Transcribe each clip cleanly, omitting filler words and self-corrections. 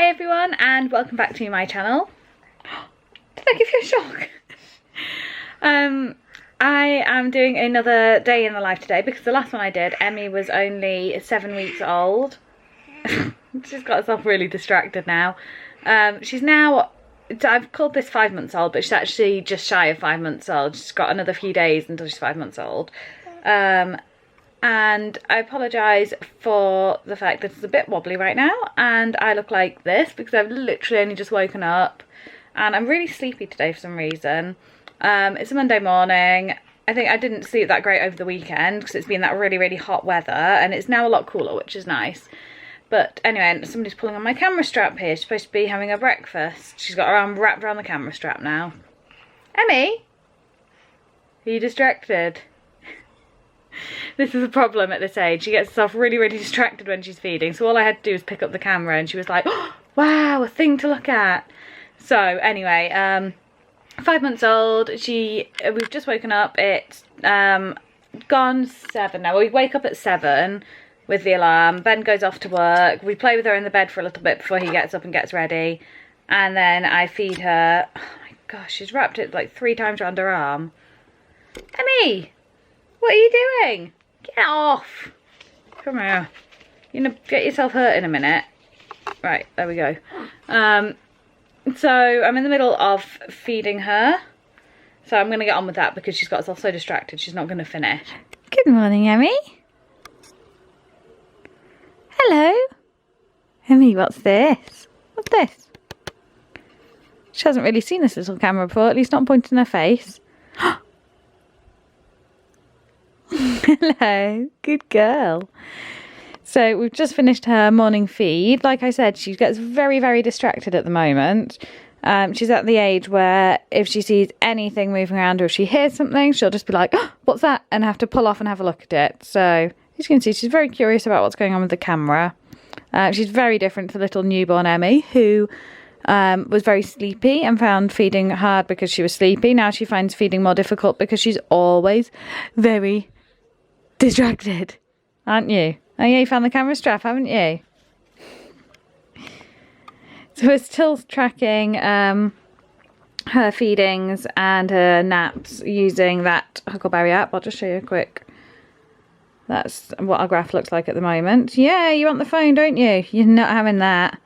Hi everyone and welcome back to my channel. Did I give you a shock? I am doing another day in the life today because the last one I did, Emmy was only 7 weeks old. She's got herself really distracted now. She's now, I've called this 5 months old, but she's actually just shy of 5 months old. She's got another few days until she's 5 months old. And I apologise for the fact that it's a bit wobbly right now and I look like this because I've literally only just woken up and I'm really sleepy today for some reason. It's a Monday morning. I think I didn't sleep that great over the weekend because it's been that really hot weather and it's now a lot cooler, which is nice. But anyway, somebody's pulling on my camera strap here. She's supposed to be having her breakfast. She's got her arm wrapped around the camera strap now. Emmy? Are you distracted? This is a problem at this age. She gets herself really distracted when she's feeding. So all I had to do was pick up the camera and she was like, oh, wow, a thing to look at. So anyway, 5 months old. We've just woken up. It's gone 7 now. We wake up at 7 with the alarm. Ben goes off to work. We play with her in the bed for a little bit before he gets up and gets ready. And then I feed her. Oh my gosh, she's wrapped it like 3 times around her arm. Emmy! What are you doing? Get off. Come here. You're going to get yourself hurt in a minute. Right, there we go. So I'm in the middle of feeding her. So I'm going to get on with that because she's got herself so distracted. She's not going to finish. Good morning, Emmy. Hello. Emmy, what's this? What's this? She hasn't really seen this little camera before, at least not pointing her face. Hello, good girl. So we've just finished her morning feed. Like I said, she gets very distracted at the moment. She's at the age where if she sees anything moving around or if she hears something, she'll just be like, oh, what's that? And have to pull off and have a look at it. So as you can see, she's very curious about what's going on with the camera. She's very different to little newborn Emmy, who was very sleepy and found feeding hard because she was sleepy. Now she finds feeding more difficult because she's always very distracted, aren't you? Oh yeah, you found the camera strap, haven't you? So we're still tracking her feedings and her naps using that Huckleberry app. I'll just show you a quick. That's what our graph looks like at the moment. Yeah, you want the phone, don't you? You're not having that.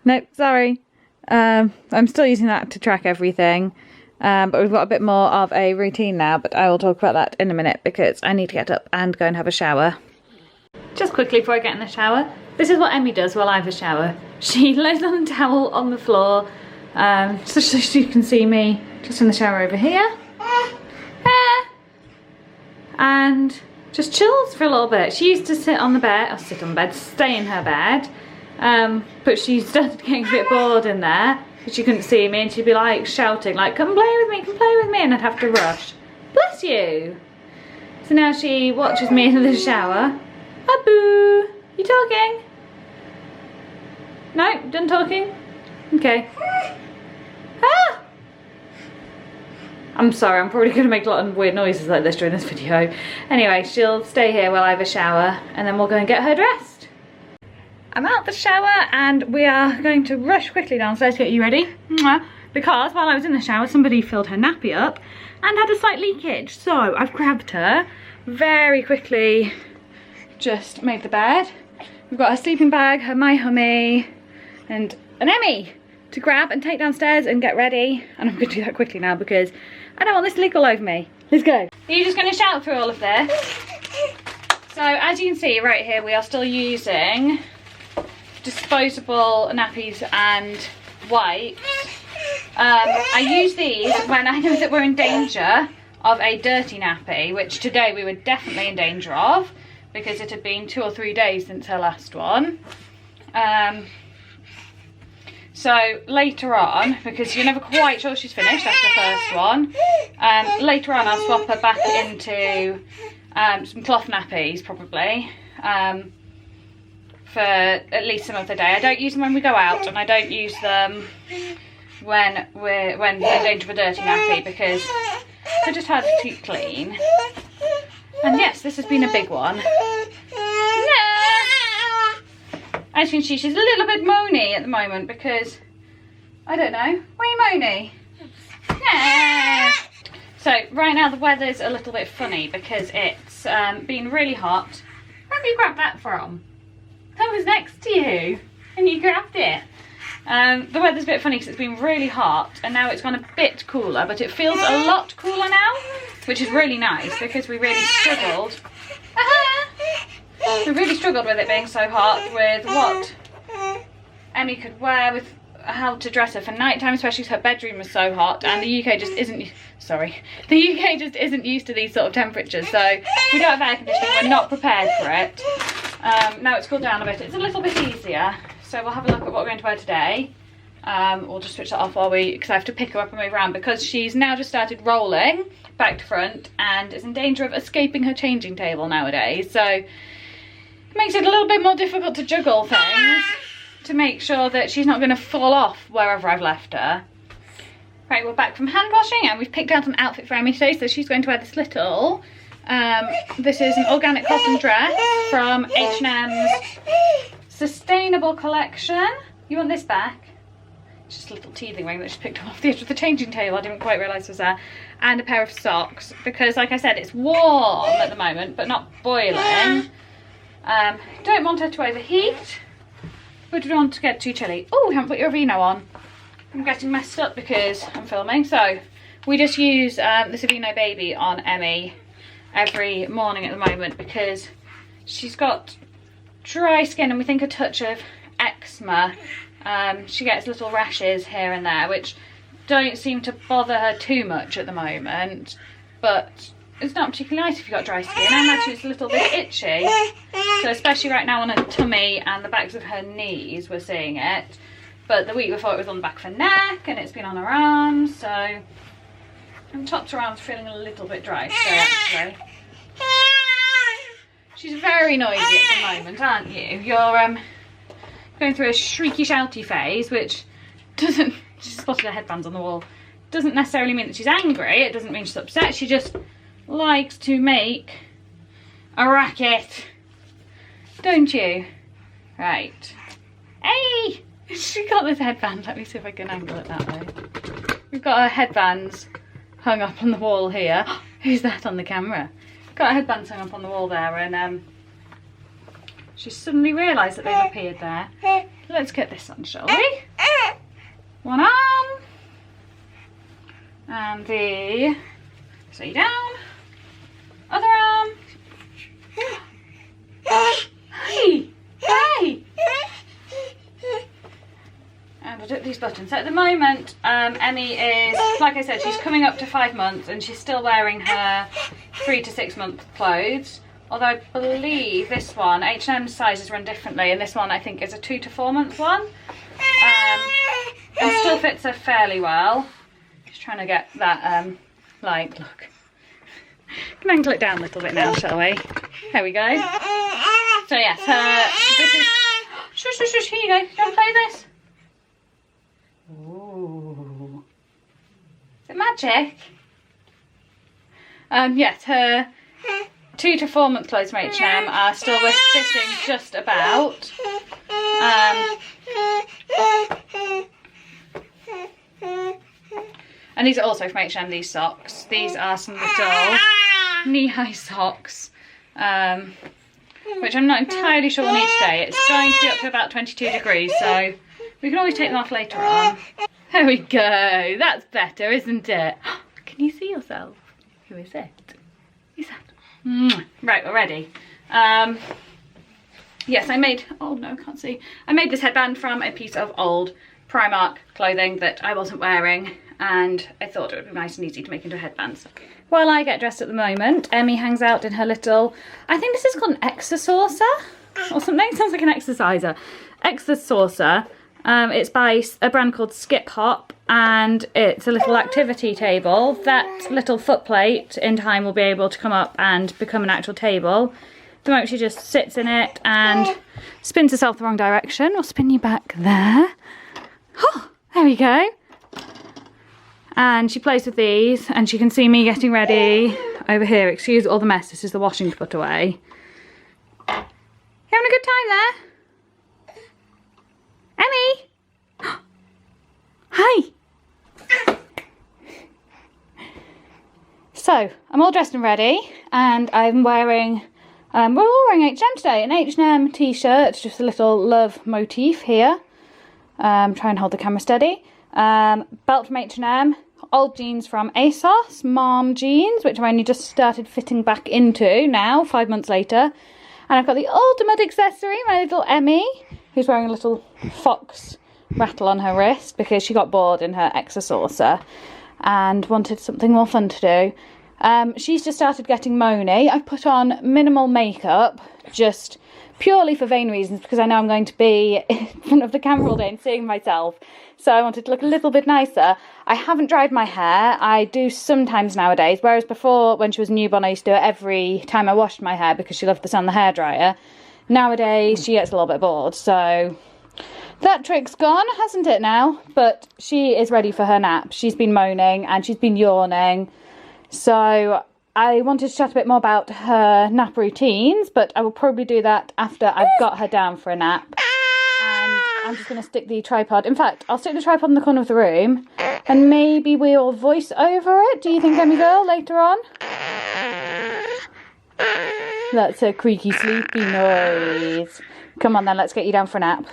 Nope, sorry. I'm still using that to track everything. But we've got a bit more of a routine now, but I will talk about that in a minute because I need to get up and go and have a shower. Just quickly before I get in the shower, this is what Emmy does while I have a shower. She lays on a towel on the floor, so you can see me just in the shower over here. And just chills for a little bit. She used to sit on the bed, or sit on the bed, stay in her bed, but she started getting a bit bored in there. She couldn't see me and she'd be like shouting like, come play with me, come play with me, and I'd have to rush. Bless you. So now she watches me in the shower. Abu, you talking? No, done talking? Okay. Ah! I'm sorry, I'm probably going to make a lot of weird noises like this during this video. Anyway, she'll stay here while I have a shower and then we'll go and get her dressed. I'm out the shower and we are going to rush quickly downstairs to get you ready. Because while I was in the shower, somebody filled her nappy up and had a slight leakage. So I've grabbed her very quickly, just made the bed. We've got her sleeping bag, her My Hummy, and an Emmy to grab and take downstairs and get ready. And I'm going to do that quickly now because I don't want this to leak all over me. Let's go. Are you just going to shout through all of this? So as you can see right here, we are still using disposable nappies and wipes. I use these when I know that we're in danger of a dirty nappy, which today we were definitely in danger of because it had been 2 or 3 days since her last one. So later on, because you're never quite sure she's finished after the first one, later on I'll swap her back into some cloth nappies probably. For at least some of the day. I don't use them when we go out and I don't use them when we're in danger of a dirty nappy because they're just hard to keep clean. And yes, this has been a big one. No! As you can see, she's a little bit moany at the moment because, I don't know, why are you moany? Yeah. So right now the weather's a little bit funny because it's been really hot. Where have you grabbed that from? That was next to you and you grabbed it. The weather's a bit funny because it's been really hot and now it's gone a bit cooler, but it feels a lot cooler now, which is really nice because we really struggled. We really struggled with it being so hot, with what Emmy could wear, with how to dress her for night time, especially because her bedroom was so hot, and the UK just isn't, the UK just isn't used to these sort of temperatures, so we don't have air conditioning, we're not prepared for it. Now it's cooled down a bit, it's a little bit easier, so we'll have a look at what we're going to wear today. We'll just switch that off while because I have to pick her up and move around because she's now just started rolling back to front and is in danger of escaping her changing table nowadays, so it makes it a little bit more difficult to juggle things to make sure that she's not going to fall off wherever I've left her. Right, we're back from hand washing and we've picked out an outfit for Emmy today, so she's going to wear this little, this is an organic cotton dress from H&M's Sustainable Collection. You want this back? It's just a little teething ring that she picked up off the edge of the changing table, I didn't quite realise was there. And a pair of socks, because like I said, it's warm at the moment, but not boiling. Don't want her to overheat. We don't want to get too chilly. Oh, we haven't put your Aveeno on. I'm getting messed up because I'm filming. So we just use this Aveeno baby on Emmy every morning at the moment because she's got dry skin and we think a touch of eczema. She gets little rashes here and there, which don't seem to bother her too much at the moment. But it's not particularly nice if you've got dry skin. I imagine it's a little bit itchy. So especially right now on her tummy and the backs of her knees, we're seeing it. But the week before it was on the back of her neck and it's been on her arms, so... And tops her arms feeling a little bit dry still, actually. She's very noisy at the moment, aren't you? You're going through a shrieky shouty phase, which doesn't... She's spotted her headbands on the wall. Doesn't necessarily mean that she's angry, it doesn't mean she's upset, she just likes to make a racket. Don't you? Right. Hey! She got this headband. Let me see if I can angle it that way. We've got our headbands hung up on the wall here. Who's that on the camera? Got our headbands hung up on the wall there and she suddenly realised that they've appeared there. Let's get this on, shall we? One arm. And the... Stay down. Other arm. Hey! Hey! And we'll do these buttons. So at the moment, Emmy is, like I said, she's coming up to 5 months and she's still wearing her 3 to 6 month clothes. Although I believe this one, H&M's sizes run differently, and this one I think is a 2 to 4 month one. And still fits her fairly well. Just trying to get that light, look. Can angle it down a little bit now, shall we? There we go. So yes, this is... Shush, shush, shush, here you go. Do you want to play this? Ooh. Is it magic? Yes, her 2 to 4 month clothes from H&M are still fitting just about. And these are also from H&M, these socks. These are some little knee-high socks, which I'm not entirely sure we'll need today. It's going to be up to about 22 degrees, so we can always take them off later on. There we go. That's better, isn't it? Can you see yourself? Who is it? Who's that? Right, we're ready. Yes, I made... Oh, no, can't see. I made this headband from a piece of old Primark clothing that I wasn't wearing, and I thought it would be nice and easy to make into a headband. So. While I get dressed at the moment, Emmy hangs out in her little... I think this is called an exercise or something. Sounds like an exerciser. Exerciser. It's by a brand called Skip Hop, and it's a little activity table. That little footplate in time will be able to come up and become an actual table. At the moment she just sits in it and spins herself the wrong direction. I'll spin you back there. Oh, there we go. And she plays with these, and she can see me getting ready over here. Excuse all the mess, this is the washing to put away. You having a good time there? So I'm all dressed and ready, and I'm wearing, we're all wearing H&M today, an H&M t-shirt, just a little love motif here. Try and hold the camera steady. Belt from H&M, old jeans from ASOS, mom jeans, which I've only just started fitting back into now, 5 months later. And I've got the ultimate accessory, my little Emmy, who's wearing a little fox rattle on her wrist because she got bored in her Exasaucer and wanted something more fun to do. She's just started getting moany. I've put on minimal makeup, just purely for vain reasons, because I know I'm going to be in front of the camera all day and seeing myself. So I wanted to look a little bit nicer. I haven't dried my hair. I do sometimes nowadays, whereas before, when she was a newborn, I used to do it every time I washed my hair because she loved the sound of the hairdryer. Nowadays, she gets a little bit bored, so that trick's gone, hasn't it now? But she is ready for her nap. She's been moaning and she's been yawning. So I wanted to chat a bit more about her nap routines, but I will probably do that after I've got her down for a nap. And I'm just going to stick the tripod. In fact, I'll stick the tripod in the corner of the room and maybe we'll voice over it. Do you think, Emmy girl, later on? That's a creaky, sleepy noise. Come on then, let's get you down for a nap.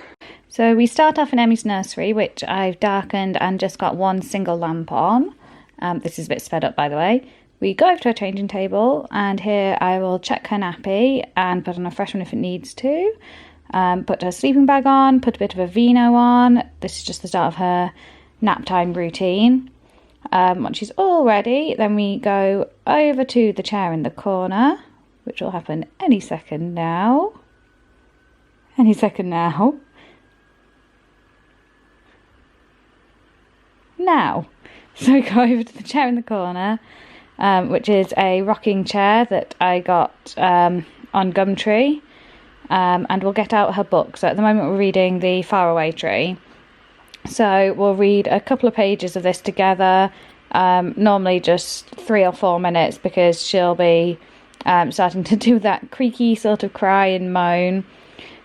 So we start off in Emmy's nursery, which I've darkened and just got one single lamp on. This is a bit sped up, by the way. We go over to her changing table, and here I will check her nappy and put on a fresh one if it needs to. Put her sleeping bag on, put a bit of a vino on. This is just the start of her nap time routine. Once she's all ready, then we go over to the chair in the corner, which will happen any second now. Any second now. Now. So go over to the chair in the corner, which is a rocking chair that I got on Gumtree, and we'll get out her book. So at the moment we're reading The Faraway Tree. So we'll read a couple of pages of this together, normally just 3 or 4 minutes, because she'll be starting to do that creaky sort of cry and moan.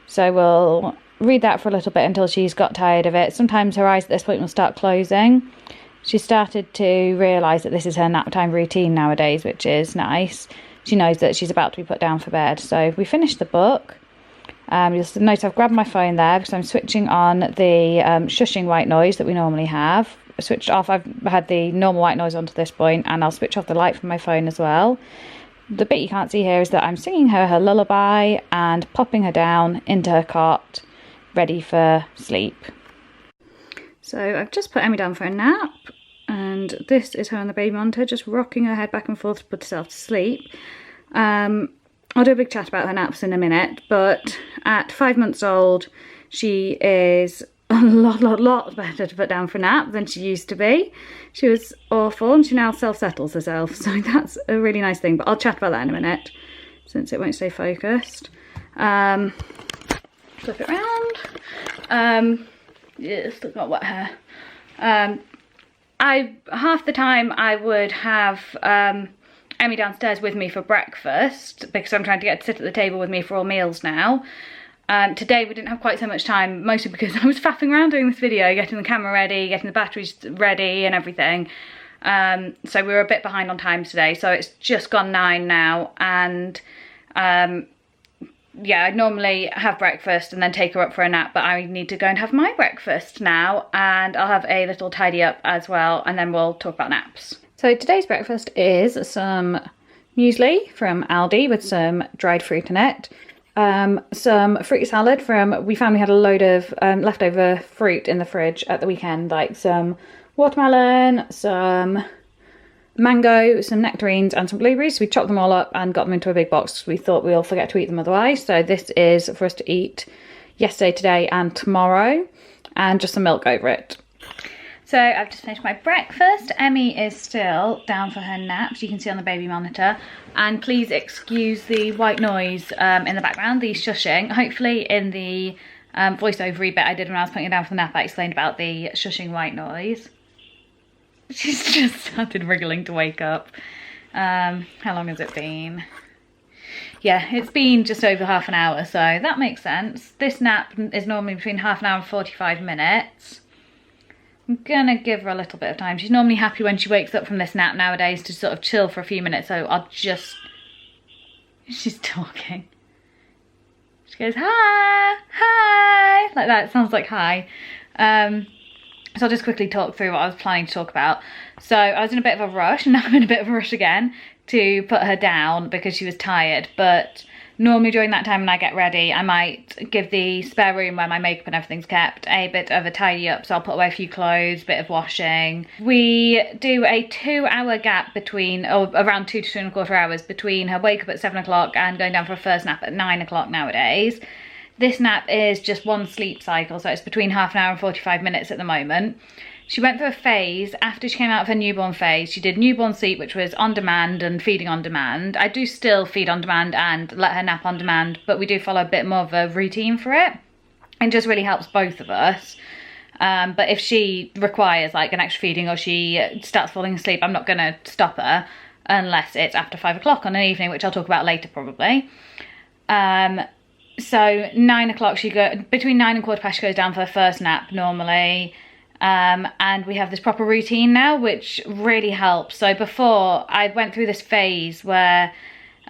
So we'll read that for a little bit until she's got tired of it. Sometimes her eyes at this point will start closing. She started to realise that this is her nap time routine nowadays, which is nice. She knows that she's about to be put down for bed. So we finished the book. You'll notice I've grabbed my phone there because I'm switching on the shushing white noise that we normally have. Switched off, I've had the normal white noise on to this point, and I'll switch off the light from my phone as well. The bit you can't see here is that I'm singing her lullaby and popping her down into her cot, ready for sleep. So I've just put Emmy down for a nap, and this is her on the baby monitor, just rocking her head back and forth to put herself to sleep. I'll do a big chat about her naps in a minute, but at 5 months old, she is a lot better to put down for a nap than she used to be. She was awful, and she now self-settles herself, so that's a really nice thing, but I'll chat about that in a minute, since it won't stay focused. Flip it round. Yeah, still got wet hair. Half the time I would have Emmy downstairs with me for breakfast because I'm trying to get to sit at the table with me for all meals now. Today we didn't have quite so much time, mostly because I was faffing around doing this video, getting the camera ready, getting the batteries ready and everything. So we were a bit behind on time today, so it's just gone 9 now, and yeah, I normally have breakfast and then take her up for a nap, but I need to go and have my breakfast now, and I'll have a little tidy up as well, and then we'll talk about naps. So today's breakfast is some muesli from Aldi with some dried fruit in it, some fruit salad from, we found we had a load of leftover fruit in the fridge at the weekend, like some watermelon, some mango, some nectarines and some blueberries. So we chopped them all up and got them into a big box. We thought we'll forget to eat them otherwise. So this is for us to eat yesterday, today and tomorrow, and just some milk over it. So I've just finished my breakfast. Emmy is still down for her nap, so you can see on the baby monitor. And please excuse the white noise in the background, the shushing. Hopefully in the voiceover bit I did when I was putting her down for the nap, I explained about the shushing white noise. She's just started wriggling to wake up. How long has it been? Yeah, it's been just over half an hour, so that makes sense. This nap is normally between half an hour and 45 minutes. I'm gonna give her a little bit of time. She's normally happy when she wakes up from this nap nowadays to sort of chill for a few minutes, so I'll just... She's talking. She goes, hi, hi, like that. It sounds like hi. So I'll just quickly talk through what I was planning to talk about. So I was in a bit of a rush, and now I'm in a bit of a rush again to put her down because she was tired. But normally during that time when I get ready, I might give the spare room where my makeup and everything's kept a bit of a tidy up. So I'll put away a few clothes, bit of washing. We do a 2-hour gap between, or around 2 to 2.25 hours between her wake up at 7 o'clock and going down for a first nap at 9 o'clock nowadays. This nap is just one sleep cycle, so it's between half an hour and 45 minutes at the moment. She went through a phase, after she came out of her newborn phase, she did newborn sleep, which was on demand and feeding on demand. I do still feed on demand and let her nap on demand, but we do follow a bit more of a routine for it. It just really helps both of us. But if she requires like an extra feeding or she starts falling asleep, I'm not going to stop her unless it's after 5 o'clock on an evening, which I'll talk about later probably. So 9 o'clock, between 9 and 15 she goes down for her first nap normally. And we have this proper routine now, which really helps. So before, I went through this phase where,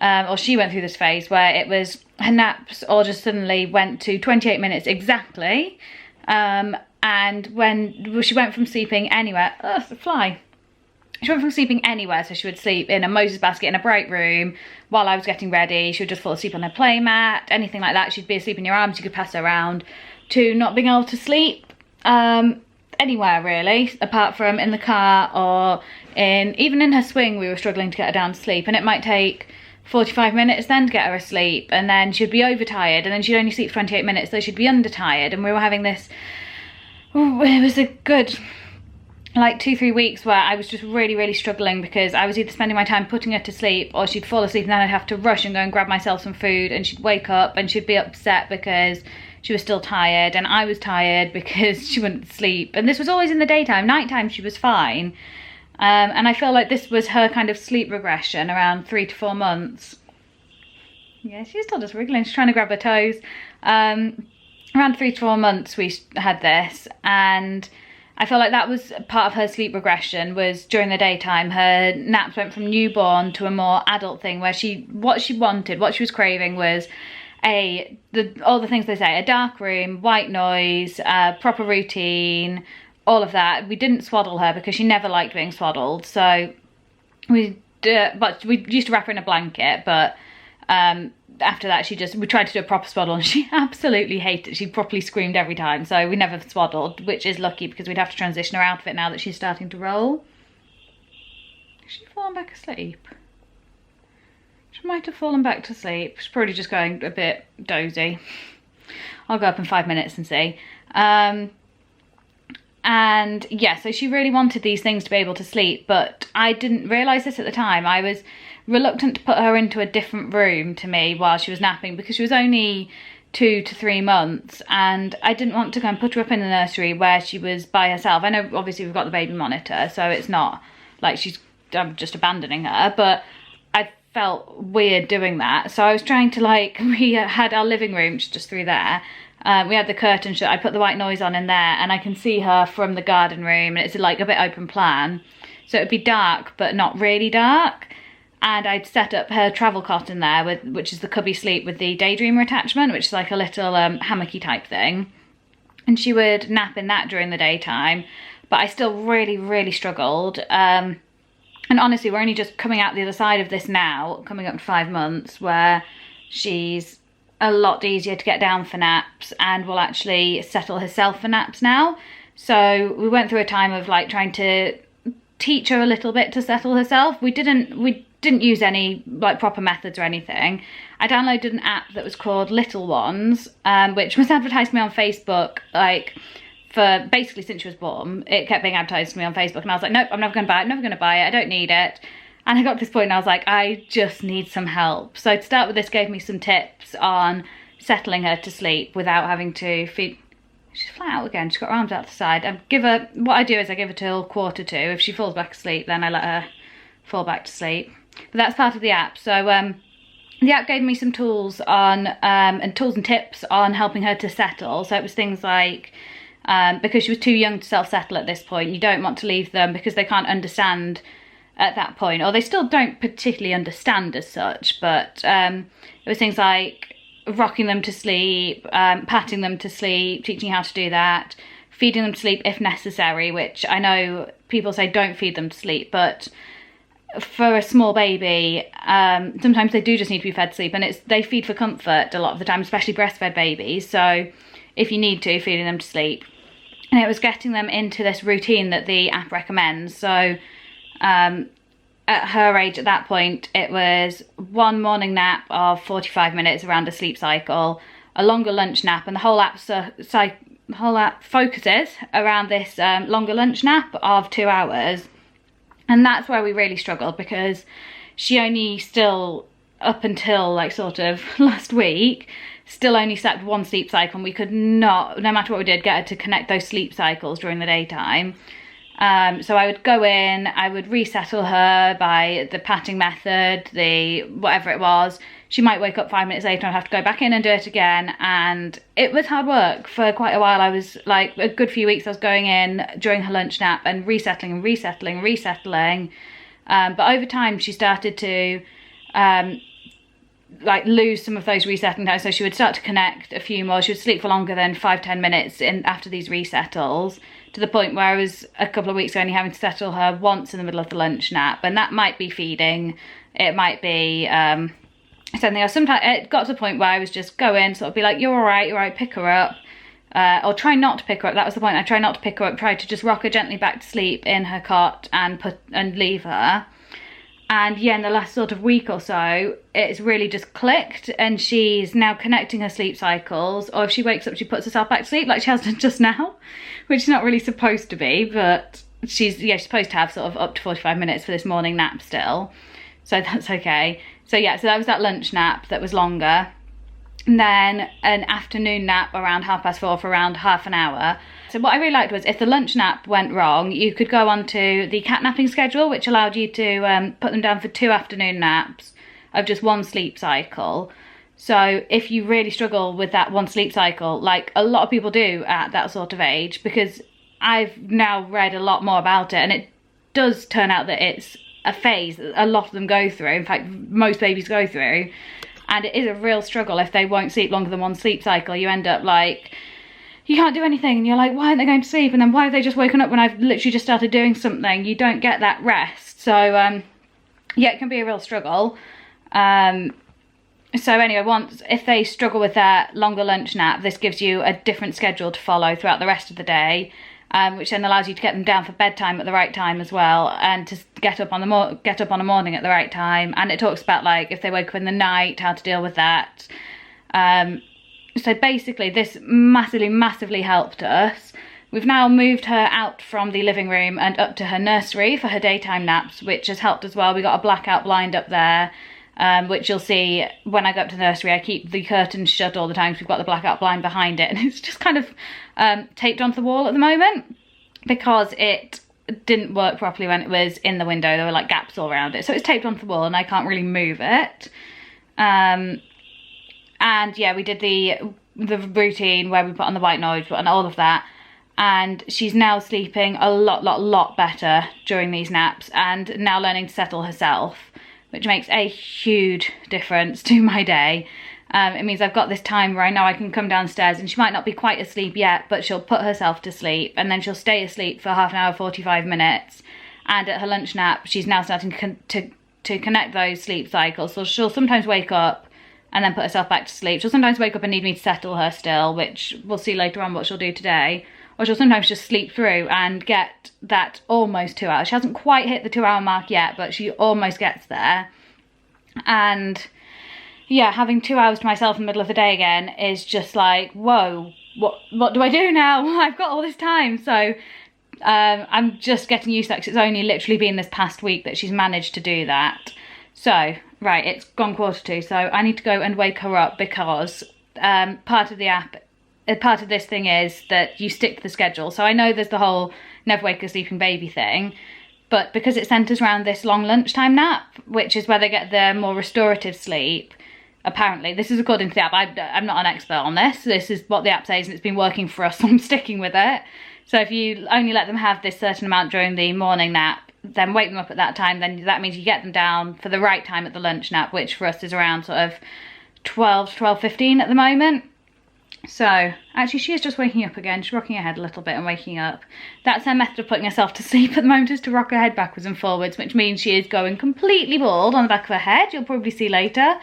or she went through this phase where it was, her naps all just suddenly went to 28 minutes exactly. And when she went from sleeping anywhere, oh, it's a fly. She went from sleeping anywhere, so she would sleep in a Moses basket in a bright room while I was getting ready. She would just fall asleep on her play mat, anything like that. She'd be asleep in your arms, you could pass her around, to not being able to sleep anywhere really, apart from in the car or even in her swing. We were struggling to get her down to sleep, and it might take 45 minutes then to get her asleep, and then she'd be overtired, and then she'd only sleep for 28 minutes, so she'd be undertired. And we were having this, it was a good like 2-3 weeks where I was just really struggling, because I was either spending my time putting her to sleep or she'd fall asleep and then I'd have to rush and go and grab myself some food, and she'd wake up and she'd be upset because she was still tired and I was tired because she wouldn't sleep. And this was always in the daytime. Nighttime she was fine. And I feel like this was her kind of sleep regression around 3 to 4 months. Yeah, she's still just wriggling. She's trying to grab her toes. Around 3 to 4 months we had this, and I feel like that was part of her sleep regression. Was during the daytime her naps went from newborn to a more adult thing, where what she wanted, what she was craving was all the things they say: a dark room, white noise, proper routine, all of that. We didn't swaddle her because she never liked being swaddled, so we used to wrap her in a blanket, but after that we tried to do a proper swaddle and she absolutely hated it. She properly screamed every time, so we never swaddled, which is lucky because we'd have to transition her out of it now that she's starting to roll. Has she fallen back asleep? She might have fallen back to sleep. She's probably just going a bit dozy. I'll go up in 5 minutes and see. And yeah, so she really wanted these things to be able to sleep, but I didn't realise this at the time. I was reluctant to put her into a different room to me while she was napping, because she was only 2 to 3 months, and I didn't want to go and put her up in the nursery where she was by herself. I know obviously we've got the baby monitor, so it's not like I'm just abandoning her, but I felt weird doing that. So I was trying to, like, we had our living room just through there. We had the curtain shut. I put the white noise on in there, and I can see her from the garden room, and it's like a bit open plan, so it'd be dark but not really dark. And I'd set up her travel cot in there, which is the cubby sleep with the daydreamer attachment, which is like a little hammocky type thing. And she would nap in that during the daytime, but I still really struggled. And honestly, we're only just coming out the other side of this now, coming up to 5 months, where she's a lot easier to get down for naps and will actually settle herself for naps now. So we went through a time of like trying to teach her a little bit to settle herself. We didn't use any like proper methods or anything. I downloaded an app that was called Little Ones, which was advertised to me on Facebook, like for basically since she was born. It kept being advertised to me on Facebook, and I was like, nope, I'm never going to buy it, never going to buy it, I don't need it. And I got to this point and I was like, I just need some help. So to start with, this gave me some tips on settling her to sleep without having to feed. She's flat out again, she's got her arms out the side. What I do is I give her till 1:45. If she falls back asleep, then I let her fall back to sleep. But that's part of the app. So the app gave me some tools on and tools and tips on helping her to settle. So it was things like because she was too young to self-settle at this point. You don't want to leave them because they can't understand at that point, or they still don't particularly understand as such, but it was things like rocking them to sleep, patting them to sleep, teaching how to do that, feeding them to sleep if necessary, which I know people say don't feed them to sleep, but for a small baby, sometimes they do just need to be fed to sleep, and they feed for comfort a lot of the time, especially breastfed babies, so if you need to, feeding them to sleep. And it was getting them into this routine that the app recommends. So at her age at that point, it was one morning nap of 45 minutes around a sleep cycle, a longer lunch nap, and the whole app focuses around this longer lunch nap of 2 hours. And that's where we really struggled, because she only still, up until like sort of last week, still only slept one sleep cycle, and we could not, no matter what we did, get her to connect those sleep cycles during the daytime. So I would go in, I would resettle her by the patting method, the whatever it was. She might wake up 5 minutes later and I'd have to go back in and do it again, and it was hard work for quite a while. I was like, a good few weeks I was going in during her lunch nap and resettling and resettling, but over time she started to like lose some of those resetting times, so she would start to connect a few more. She would sleep for longer than 5-10 minutes in after these resettles, to the point where I was a couple of weeks ago only having to settle her once in the middle of the lunch nap, and that might be feeding, it might be something else. Sometimes it got to the point where I was just go in, sort of be like, you're all right, pick her up, or try not to pick her up. That was the point. I try not to pick her up, try to just rock her gently back to sleep in her cot and leave her. And yeah, in the last sort of week or so, it's really just clicked, and she's now connecting her sleep cycles, or if she wakes up, she puts herself back to sleep like she has done just now, which is not really supposed to be, but she's supposed to have sort of up to 45 minutes for this morning nap still, so that's okay. So yeah, so that was that lunch nap that was longer, and then an afternoon nap around 4:30 for around half an hour. So what I really liked was if the lunch nap went wrong, you could go onto the cat napping schedule, which allowed you to put them down for 2 afternoon naps of just 1 sleep cycle. So if you really struggle with that 1 sleep cycle, like a lot of people do at that sort of age, because I've now read a lot more about it, and it does turn out that it's a phase that a lot of them go through. In fact, most babies go through, and it is a real struggle if they won't sleep longer than 1 sleep cycle. You end up like, you can't do anything, and you're like, why aren't they going to sleep? And then why have they just woken up when I've literally just started doing something? You don't get that rest. So yeah, it can be a real struggle. So anyway, if they struggle with that longer lunch nap, this gives you a different schedule to follow throughout the rest of the day, which then allows you to get them down for bedtime at the right time as well, and to get up on a morning at the right time. And it talks about like if they wake up in the night, how to deal with that. So basically this massively helped us. We've now moved her out from the living room and up to her nursery for her daytime naps, which has helped as well. We got a blackout blind up there, which you'll see when I go up to the nursery. I keep the curtains shut all the time because we've got the blackout blind behind it, and it's just kind of taped onto the wall at the moment because it didn't work properly when it was in the window. There were like gaps all around it, so it's taped onto the wall and I can't really move it. And yeah, we did the routine where we put on the white noise and all of that, and she's now sleeping a lot better during these naps, and now learning to settle herself, which makes a huge difference to my day. It means I've got this time where I know I can come downstairs, and she might not be quite asleep yet, but she'll put herself to sleep, and then she'll stay asleep for half an hour, 45 minutes, and at her lunch nap she's now starting to connect those sleep cycles. So she'll sometimes wake up and then put herself back to sleep. She'll sometimes wake up and need me to settle her still, which we'll see later on what she'll do today. Or she'll sometimes just sleep through and get that almost 2 hours. She hasn't quite hit the 2 hour mark yet, but she almost gets there. And yeah, having 2 hours to myself in the middle of the day again is just like, whoa, what do I do now? I've got all this time. So I'm just getting used to that, because it's only literally been this past week that she's managed to do that. So, right, it's gone 1:45, so I need to go and wake her up, because part of the app, part of this thing is that you stick to the schedule. So I know there's the whole never wake a sleeping baby thing, but because it centres around this long lunchtime nap, which is where they get their more restorative sleep, apparently. This is according to the app. I'm not an expert on this. This is what the app says, and it's been working for us, so I'm sticking with it. So if you only let them have this certain amount during the morning nap, then wake them up at that time, then that means you get them down for the right time at the lunch nap, which for us is around sort of 12 to 12:15 at the moment. So actually she is just waking up again. She's rocking her head a little bit and waking up. That's her method of putting herself to sleep at the moment, is to rock her head backwards and forwards, which means she is going completely bald on the back of her head. You'll probably see later.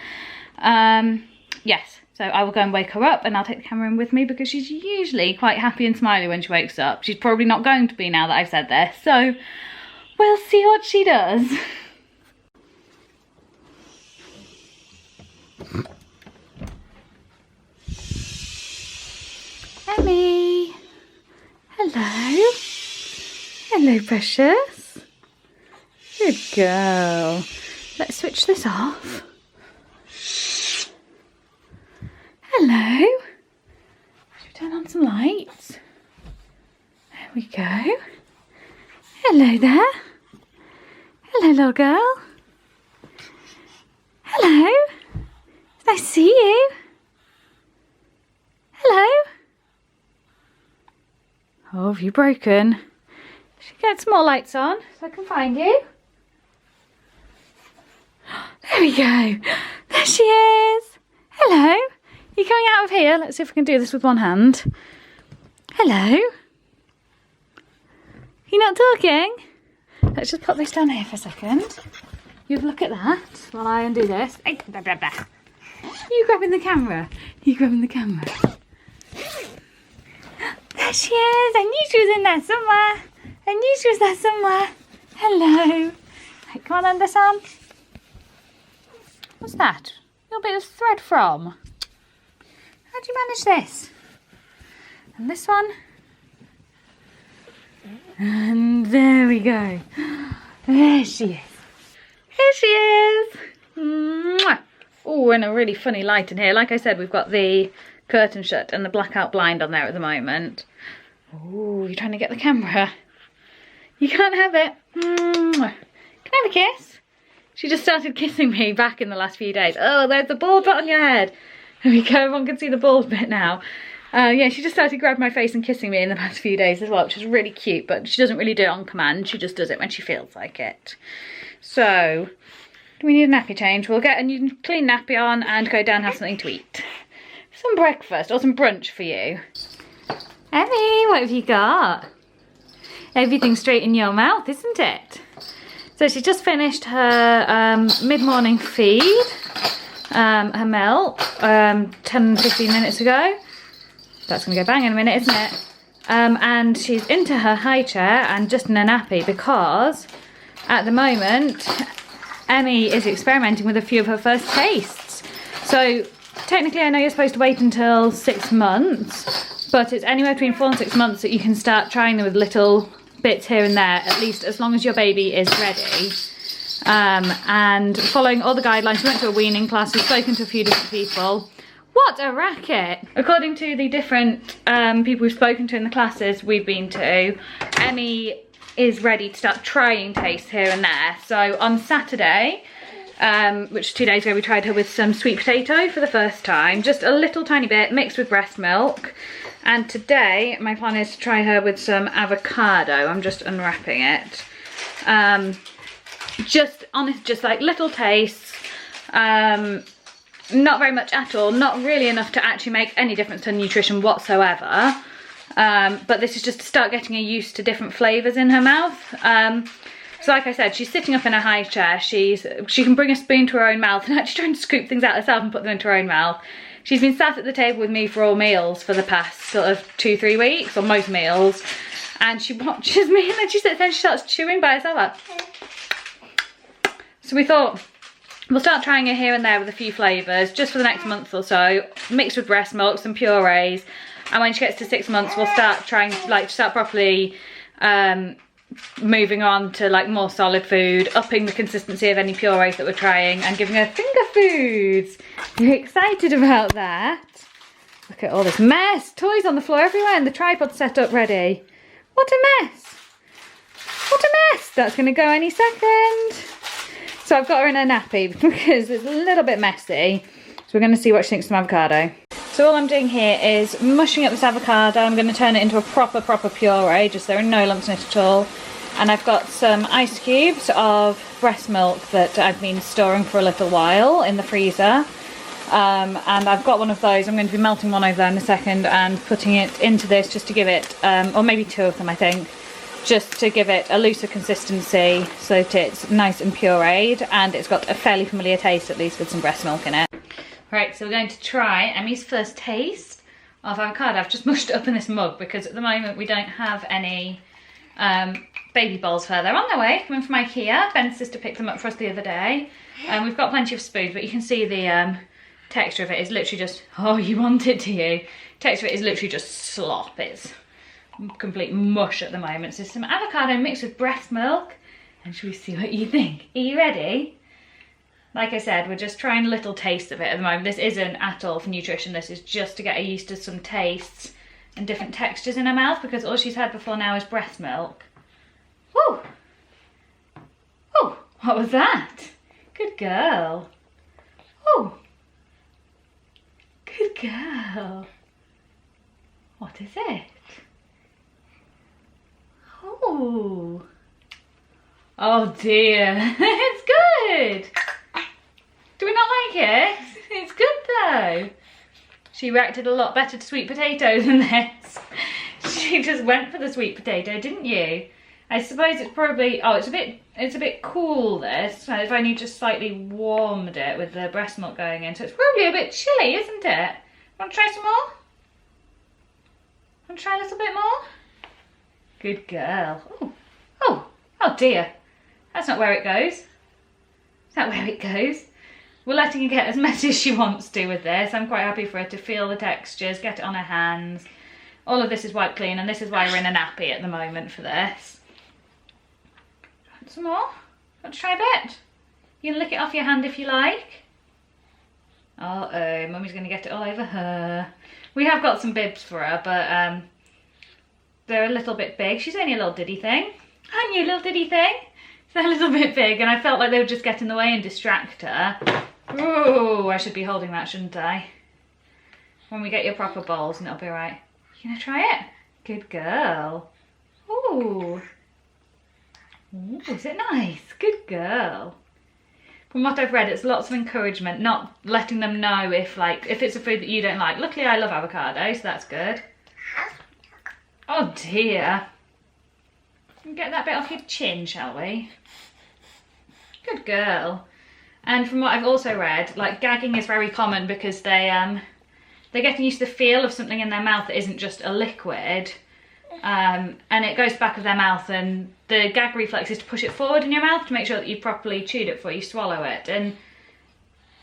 Yes, so I will go and wake her up, and I'll take the camera in with me because she's usually quite happy and smiley when she wakes up. She's probably not going to be now that I've said this, so we'll see what she does. Emmy, hello. Hello, precious. Good girl. Let's switch this off. Hello. Should we turn on some lights? There we go. Hello there. Hello, little girl. Hello. It's nice to see you. Hello. Oh, have you broken? Should we get some more lights on so I can find you? There we go. There she is. Hello. You coming out of here? Let's see if we can do this with one hand. Hello. You not talking? Let's just put this down here for a second. You look at that while I undo this. You grabbing the camera. You grabbing the camera. There she is. I knew she was in there somewhere. I knew she was there somewhere. Hello. Right, come on then, this arm. What's that? A little bit of thread from. How do you manage this? And this one. And there we go. There she is. Here she is. Oh, and a really funny light in here. Like I said, we've got the curtain shut and the blackout blind on there at the moment. Oh, you're trying to get the camera. You can't have it. Can I have a kiss? She just started kissing me back in the last few days. Oh, there's the bald bit on your head. There we go, everyone can see the bald bit now. Yeah, she just started grabbing my face and kissing me in the past few days as well, which is really cute, but she doesn't really do it on command. She just does it when she feels like it. So, do we need a nappy change? We'll get a new clean nappy on and go down and have something to eat. Some breakfast or some brunch for you. Emmy, what have you got? Everything's straight in your mouth, isn't it? So she's just finished her mid-morning feed, her milk, 10-15 minutes ago. That's going to go bang in a minute, isn't it? And she's into her high chair and just in a nappy because at the moment Emmy is experimenting with a few of her first tastes. So technically I know you're supposed to wait until 6 months, but it's anywhere between 4 and 6 months that you can start trying them with little bits here and there, at least as long as your baby is ready. And following all the guidelines, she went to a weaning class, we've spoken to a few different people. What a racket! According to the different people we've spoken to in the classes we've been to, Emmy is ready to start trying tastes here and there. So on Saturday, which is 2 days ago, we tried her with some sweet potato for the first time, just a little tiny bit mixed with breast milk. And today my plan is to try her with some avocado. I'm just unwrapping it. Just honest, just like little tastes. Not very much at all, not really enough to actually make any difference to nutrition whatsoever. But this is just to start getting her used to different flavours in her mouth. So like I said, she's sitting up in a high chair. She can bring a spoon to her own mouth and actually trying to scoop things out herself and put them into her own mouth. She's been sat at the table with me for all meals for the past sort of 2-3 weeks, or most meals. And she watches me and then she sits there and she starts chewing by herself out. So we thought, we'll start trying her here and there with a few flavours just for the next month or so, mixed with breast milk, some purees, and when she gets to 6 months we'll start trying, like, start properly moving on to like more solid food, upping the consistency of any purees that we're trying and giving her finger foods. You're excited about that? Look at all this mess, toys on the floor everywhere and the tripod set up ready. What a mess. What a mess. That's going to go any second. So I've got her in a nappy because it's a little bit messy. So we're going to see what she thinks of some avocado. So all I'm doing here is mushing up this avocado. I'm going to turn it into a proper puree, just so there are no lumps in it at all. And I've got some ice cubes of breast milk that I've been storing for a little while in the freezer. And I've got one of those. I'm going to be melting one over there in a second and putting it into this just to give it, or maybe two of them I think, just to give it a looser consistency so that it's nice and pureed and it's got a fairly familiar taste, at least with some breast milk in it. Right, so we're going to try Emmy's first taste of avocado. I've just mushed it up in this mug because at the moment we don't have any baby bowls for her. They're on their way, coming from IKEA. Ben's sister picked them up for us the other day. We've got plenty of spoons, but you can see the texture of it is literally just, oh, you want it, do you? Texture of it is literally just slop. It's complete mush at the moment. So some avocado mixed with breast milk, and shall we see what you think? Are you ready? Like I said, we're just trying a little taste of it at the moment. This isn't at all for nutrition. This is just to get her used to some tastes and different textures in her mouth, because all she's had before now is breast milk. Woo! Oh, what was that? Good girl. Oh, good girl. What is it? Oh. Oh dear. It's good. Do we not like it? It's good though. She reacted a lot better to sweet potato than this. She just went for the sweet potato, didn't you? I suppose it's probably, oh, it's a bit cool this. I've only just slightly warmed it with the breast milk going in, so it's probably a bit chilly, isn't it? Want to try some more? Want to try a little bit more? Good girl. Oh, oh, oh dear. That's not where it goes. Is that where it goes? We're letting her get as messy as she wants to with this. I'm quite happy for her to feel the textures, get it on her hands. All of this is wiped clean, and this is why we're in a nappy at the moment for this. Want some more? Want to try a bit? You can lick it off your hand if you like. Uh-oh, Mummy's going to get it all over her. We have got some bibs for her, but they're a little bit big. She's only a little diddy thing. Aren't you, a little diddy thing? They're a little bit big, and I felt like they would just get in the way and distract her. Ooh, I should be holding that, shouldn't I? When we get your proper bowls, and it'll be right. You gonna try it? Good girl. Ooh. Ooh, is it nice? Good girl. From what I've read, it's lots of encouragement, not letting them know if it's a food that you don't like. Luckily, I love avocado, so that's good. Oh dear. Get that bit off your chin, shall we? Good girl. And from what I've also read, like gagging is very common because they're getting used to the feel of something in their mouth that isn't just a liquid. And it goes back of their mouth, and the gag reflex is to push it forward in your mouth to make sure that you've properly chewed it before you swallow it. And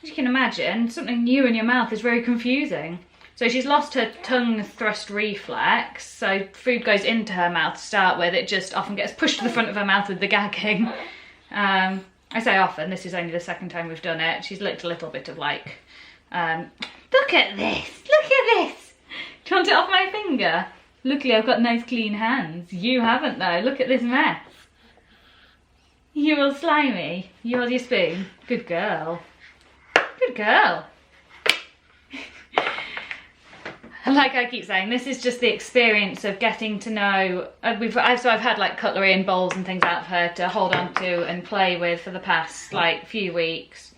as you can imagine, something new in your mouth is very confusing. So she's lost her tongue thrust reflex, so food goes into her mouth to start with. It just often gets pushed to the front of her mouth with the gagging. I say often, this is only the second time we've done it. She's licked a little bit of like, look at this, look at this. Do you want it off my finger? Luckily I've got nice clean hands. You haven't though, look at this mess. You're all slimy. You hold your spoon. Good girl. Good girl. Like I keep saying, this is just the experience of getting to know. I've had like cutlery and bowls and things out of her to hold on to and play with for the past like few weeks.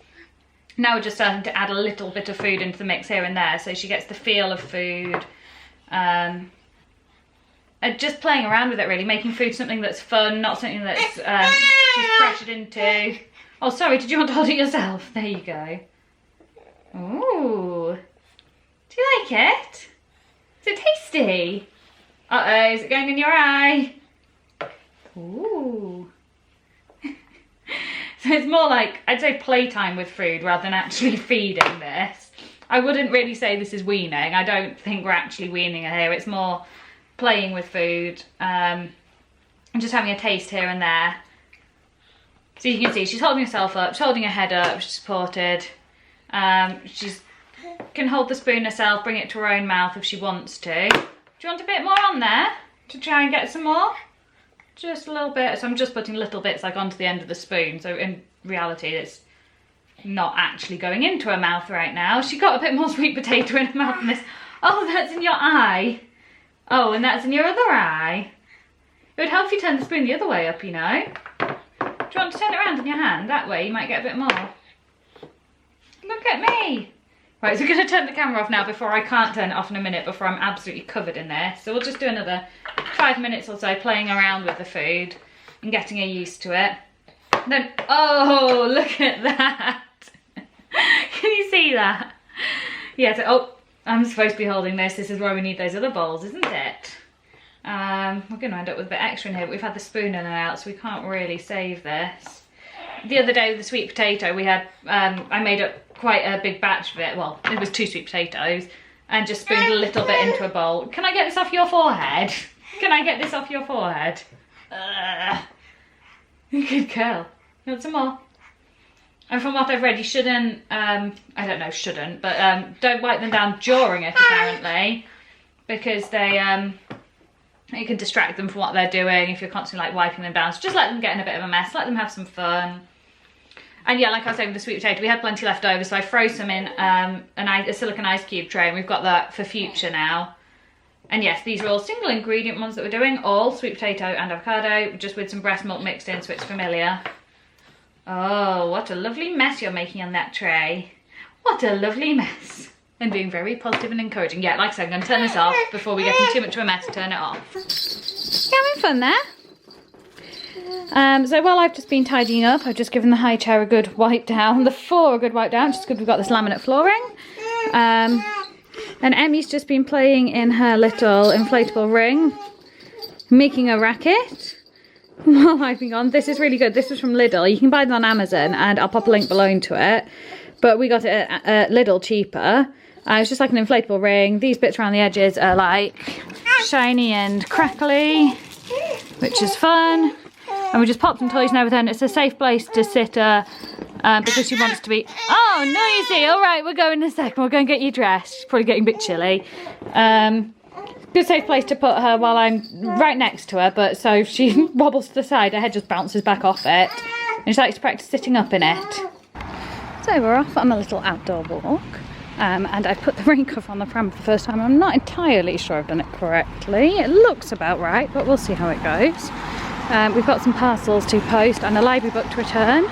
Now we're just starting to add a little bit of food into the mix here and there, so she gets the feel of food. And just playing around with it, really, making food something that's fun, not something that's she's pressured into. Oh, sorry, did you want to hold it yourself? There you go. Ooh, do you like it? Is it tasty? Uh-oh, is it going in your eye? Ooh. So it's more like, I'd say playtime with food rather than actually feeding this. I wouldn't really say this is weaning. I don't think we're actually weaning her here. It's more playing with food and just having a taste here and there. So you can see she's holding herself up, she's holding her head up, she's supported. She's can hold the spoon herself, bring it to her own mouth if she wants to. Do you want a bit more on there to try and get some more? Just a little bit. So I'm just putting little bits like onto the end of the spoon. So in reality, it's not actually going into her mouth right now. She got a bit more sweet potato in her mouth than this. Oh, that's in your eye. Oh, and that's in your other eye. It would help if you turn the spoon the other way up, you know. Do you want to turn it around in your hand? That way you might get a bit more. Look at me. Right, so we're going to turn the camera off now before I can't turn it off in a minute before I'm absolutely covered in this. So we'll just do another 5 minutes or so playing around with the food and getting her used to it. And then, oh, look at that. Can you see that? Yeah, so, oh, I'm supposed to be holding this. This is why we need those other bowls, isn't it? We're going to end up with a bit extra in here, but we've had the spoon in and out, so we can't really save this. The other day with the sweet potato, we had, I made up quite a big batch of it. Well, it was 2 sweet potatoes, and just spooned a little bit into a bowl. Can I get this off your forehead? Can I get this off your forehead? Good girl. You want some more? And from what I've read, you shouldn't, I don't know, shouldn't, but don't wipe them down during it, apparently, because they, it can distract them from what they're doing if you're constantly like wiping them down. So just let them get in a bit of a mess, let them have some fun. And yeah, like I was saying with the sweet potato, we had plenty left over, so I froze some in a silicone ice cube tray, and we've got that for future now. And yes, these are all single ingredient ones that we're doing, all sweet potato and avocado, just with some breast milk mixed in so it's familiar. Oh, what a lovely mess you're making on that tray. What a lovely mess. And being very positive and encouraging. Yeah, like I said, I'm going to turn this off before we get in too much of a mess. Turn it off. You're having fun there? So while I've just been tidying up, I've just given the high chair a good wipe down, the floor a good wipe down, just because we've got this laminate flooring. And Emmy's just been playing in her little inflatable ring, making a racket while I've been gone. This is really good. This was from Lidl. You can buy them on Amazon, and I'll pop a link below to it. But we got it at Lidl cheaper. It's just like an inflatable ring. These bits around the edges are like shiny and crackly, which is fun. And we just pop some toys and everything. It's a safe place to sit because she wants to be... Oh, noisy. All right, we'll go in a second. We'll go and get you dressed. She's probably getting a bit chilly. Good safe place to put her while I'm right next to her. But so if she wobbles to the side, her head just bounces back off it. And she likes to practice sitting up in it. So we're off on a little outdoor walk. And I've put the rain cover on the pram for the first time. I'm not entirely sure I've done it correctly. It looks about right, but we'll see how it goes. We've got some parcels to post and a library book to return.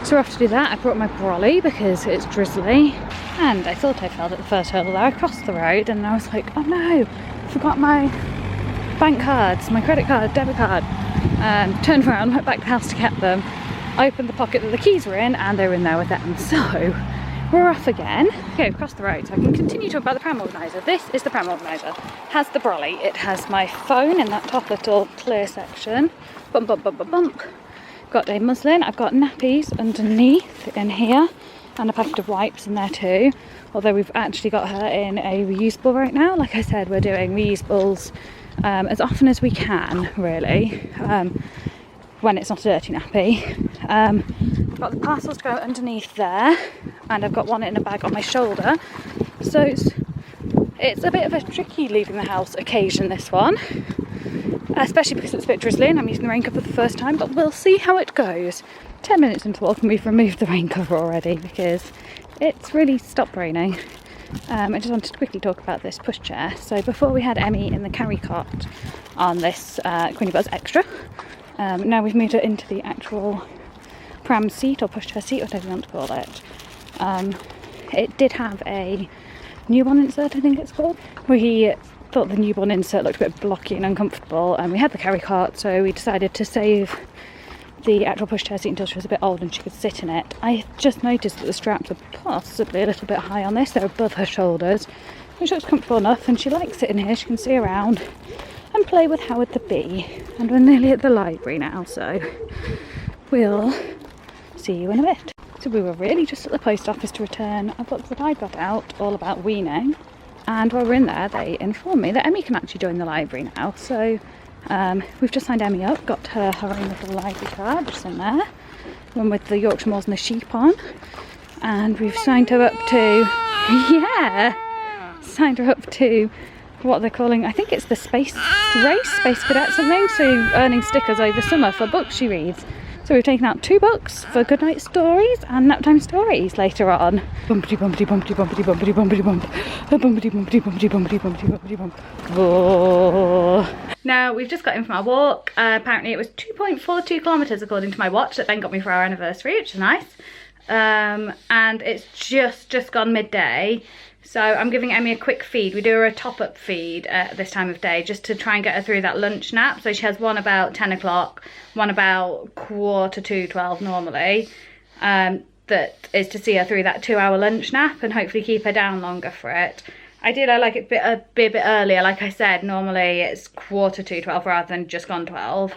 So we're off to do that. I brought my brolly because it's drizzly. And I thought I fell at the first hurdle there. I crossed the road and I was like, oh no, I forgot my bank cards, my credit card, debit card. Turned around, went back to the house to get them. Opened the pocket that the keys were in, and they were in there with them. So we're off again. Okay, across the road, so I can continue to talk about the pram organiser. This is the pram organiser. Has the brolly. It has my phone in that top little clear section. Bump, bump, bump, bump, bump. Got a muslin. I've got nappies underneath in here, and a packet of wipes in there too. Although we've actually got her in a reusable right now. Like I said, we're doing reusables as often as we can, really. When it's not a dirty nappy. I've got the parcels to go underneath there, and I've got one in a bag on my shoulder. So it's a bit of a tricky leaving the house occasion, this one. Especially because it's a bit drizzly and I'm using the rain cover for the first time, but we'll see how it goes. 10 minutes into the walk and we've removed the rain cover already because it's really stopped raining. I just wanted to quickly talk about this pushchair. So before we had Emmy in the carry cart on this Queenie Buzz Extra. Now we've moved it into the actual pram seat or pushchair seat, whatever you want to call it. It did have a newborn insert, I think it's called. We thought the newborn insert looked a bit blocky and uncomfortable, and we had the carry cart, so we decided to save the actual pushchair seat until she was a bit old and she could sit in it. I just noticed that the straps are possibly a little bit high on this. They're above her shoulders, which looks comfortable enough, and she likes sitting here. She can see around and play with Howard the Bee. And we're nearly at the library now, so we'll see you in a bit. So we were really just at the post office to return a book that I got out all about weaning, and while we're in there they informed me that Emmy can actually join the library now. So we've just signed Emmy up, got her own little library card just in there, one with the Yorkshire Moors and the sheep on, and we've signed her up to signed her up to what they're calling, I think it's the space race, space cadet something, so earning stickers over summer for books she reads. So we've taken out 2 books for goodnight stories and naptime stories later on. Bumpity bumpity bumpity bumpity bumpity bumpity bump. Bumpity bumpity bumpity bumpity bumpity bumpity bump. Now we've just got in from our walk. Apparently it was 2.42 kilometres according to my watch that Ben got me for our anniversary, which is nice. And it's just gone midday. So I'm giving Emmy a quick feed. We do her a top-up feed at this time of day just to try and get her through that lunch nap. So she has one about 10 o'clock, one about 11:45 normally. That is to see her through that 2-hour lunch nap and hopefully keep her down longer for it. Ideally, I like it a bit earlier. Like I said, normally it's 11:45 rather than just gone 12.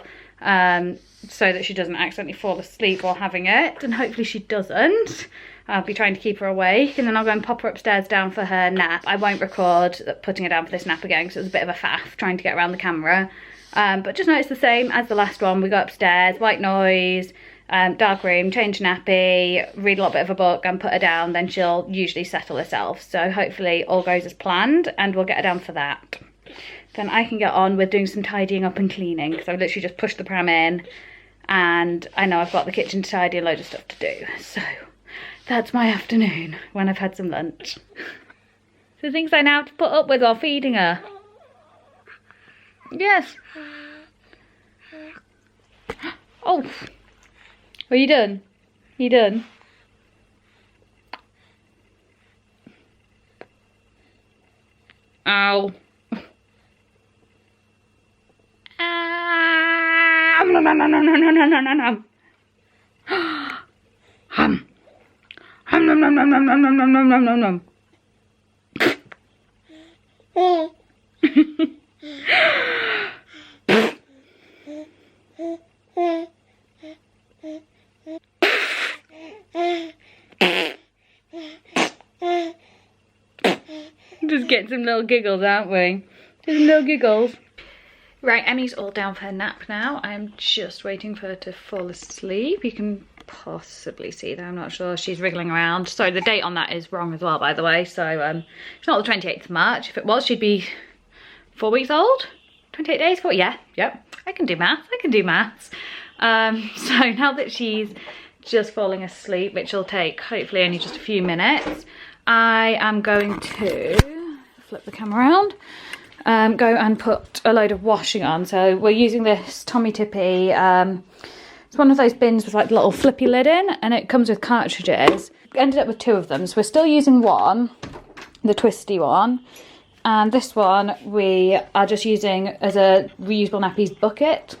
So that she doesn't accidentally fall asleep while having it, and hopefully she doesn't. I'll be trying to keep her awake, and then I'll go and pop her upstairs down for her nap. I won't record putting her down for this nap again because it was a bit of a faff trying to get around the camera. But just know it's the same as the last one. We go upstairs, white noise, dark room, change nappy, read a little bit of a book and put her down, then she'll usually settle herself. So hopefully all goes as planned and we'll get her down for that. Then I can get on with doing some tidying up and cleaning because I've literally just pushed the pram in and I know I've got the kitchen to tidy and loads of stuff to do. So that's my afternoon when I've had some lunch. So things I now have to put up with while feeding her. Yes. Oh. Are you done? You done? Ow. Nom nom nom nom nom nom nom nom nom. Hum. Hum nom nom nom nom nom nom nom nom nom nom. Just get some little giggles, aren't we? Just some little giggles. Right, Emmy's all down for her nap now. I'm just waiting for her to fall asleep. You can possibly see that, I'm not sure. She's wriggling around. Sorry, the date on that is wrong as well, by the way. So it's not the 28th of March. If it was, she'd be 4 weeks old. 28 days, 4, yeah, yep. I can do maths, I can do maths. So now that she's just falling asleep, which will take hopefully only just a few minutes, I am going to flip the camera around. Go and put a load of washing on. So we're using this Tommy Tippy, it's one of those bins with like the little flippy lid in, and it comes with cartridges. Ended up with 2 of them, so we're still using one, the twisty one, and this one we are just using as a reusable nappies bucket.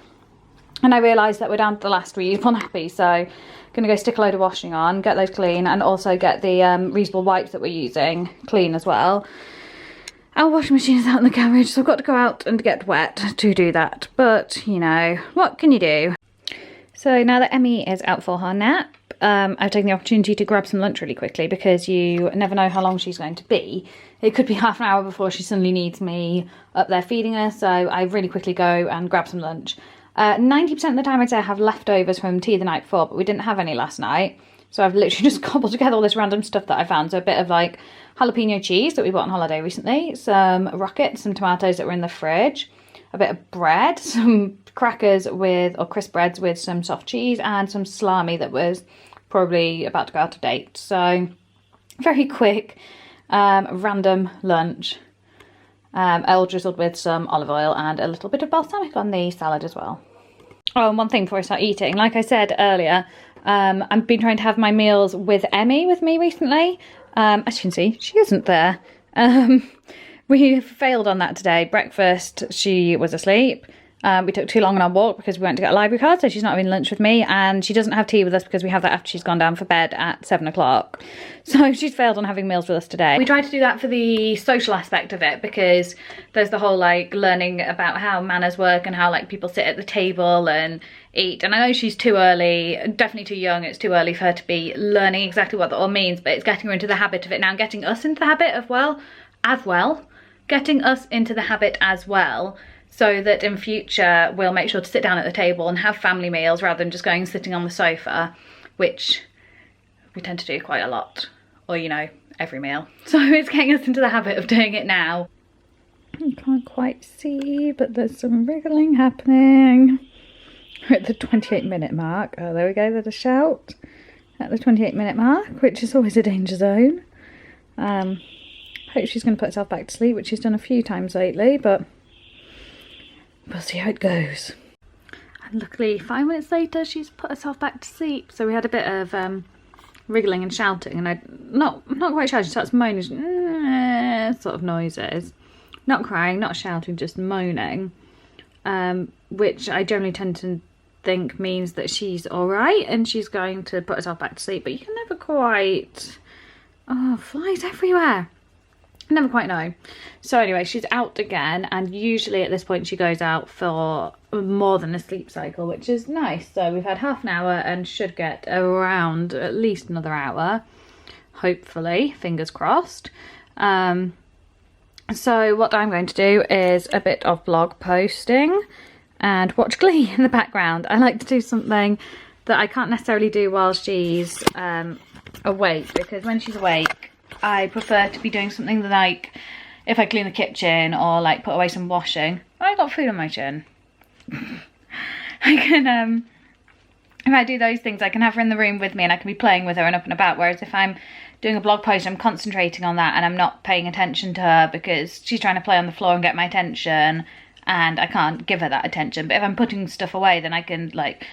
And I realised that we're down to the last reusable nappy, so I'm going to go stick a load of washing on, get those clean, and also get the reusable wipes that we're using clean as well. Our washing machine is out in the garage, so I've got to go out and get wet to do that. But, you know, what can you do? So now that Emmy is out for her nap, I've taken the opportunity to grab some lunch really quickly because you never know how long she's going to be. It could be half an hour before she suddenly needs me up there feeding her, so I really quickly go and grab some lunch. 90% of the time I'd say I have leftovers from tea the night before, but we didn't have any last night. So I've literally just cobbled together all this random stuff that I found. So a bit of like jalapeno cheese that we bought on holiday recently, some rockets, some tomatoes that were in the fridge, a bit of bread, some crackers with, or crisp breads with some soft cheese, and some salami that was probably about to go out of date. So very quick, random lunch. All drizzled with some olive oil and a little bit of balsamic on the salad as well. Oh, and one thing before I start eating, like I said earlier, I've been trying to have my meals with Emmy with me recently. As you can see, she isn't there. We failed on that today. Breakfast, she was asleep. We took too long on our walk because we went to get a library card, so she's not having lunch with me, and she doesn't have tea with us because we have that after she's gone down for bed at 7 o'clock. So she's failed on having meals with us today. We tried to do that for the social aspect of it because there's the whole like learning about how manners work and how like people sit at the table and eat. And I know she's too early, definitely too young, it's too early for her to be learning exactly what that all means, but it's getting her into the habit of it now, getting us into the habit getting us into the habit as well. So that in future we'll make sure to sit down at the table and have family meals rather than just going and sitting on the sofa, which we tend to do quite a lot, or you know, every meal. So it's getting us into the habit of doing it now. You can't quite see, but there's some wriggling happening. We're at the 28-minute mark. Oh, there we go, there's a shout. At the 28-minute mark, which is always a danger zone. Hope she's going to put herself back to sleep, which she's done a few times lately, but we'll see how it goes. And luckily, 5 minutes later, she's put herself back to sleep. So we had a bit of wriggling and shouting, and I not quite shouting, she starts moaning, sort of noises. Not crying, not shouting, just moaning, which I generally tend to think means that she's alright and she's going to put herself back to sleep, but you can never quite... Oh, flies everywhere. I never quite know. So anyway, she's out again, and usually at this point she goes out for more than a sleep cycle, which is nice. So we've had half an hour and should get around at least another hour, hopefully, fingers crossed. So what I'm going to do is a bit of blog posting and watch Glee in the background. I like to do something that I can't necessarily do while she's awake, because when she's awake I prefer to be doing something like if I clean the kitchen or like put away some washing. I got food on my chin. I can if I do those things, I can have her in the room with me and I can be playing with her and up and about, whereas if I'm doing a blog post I'm concentrating on that and I'm not paying attention to her because she's trying to play on the floor and get my attention, and I can't give her that attention. But if I'm putting stuff away, then I can like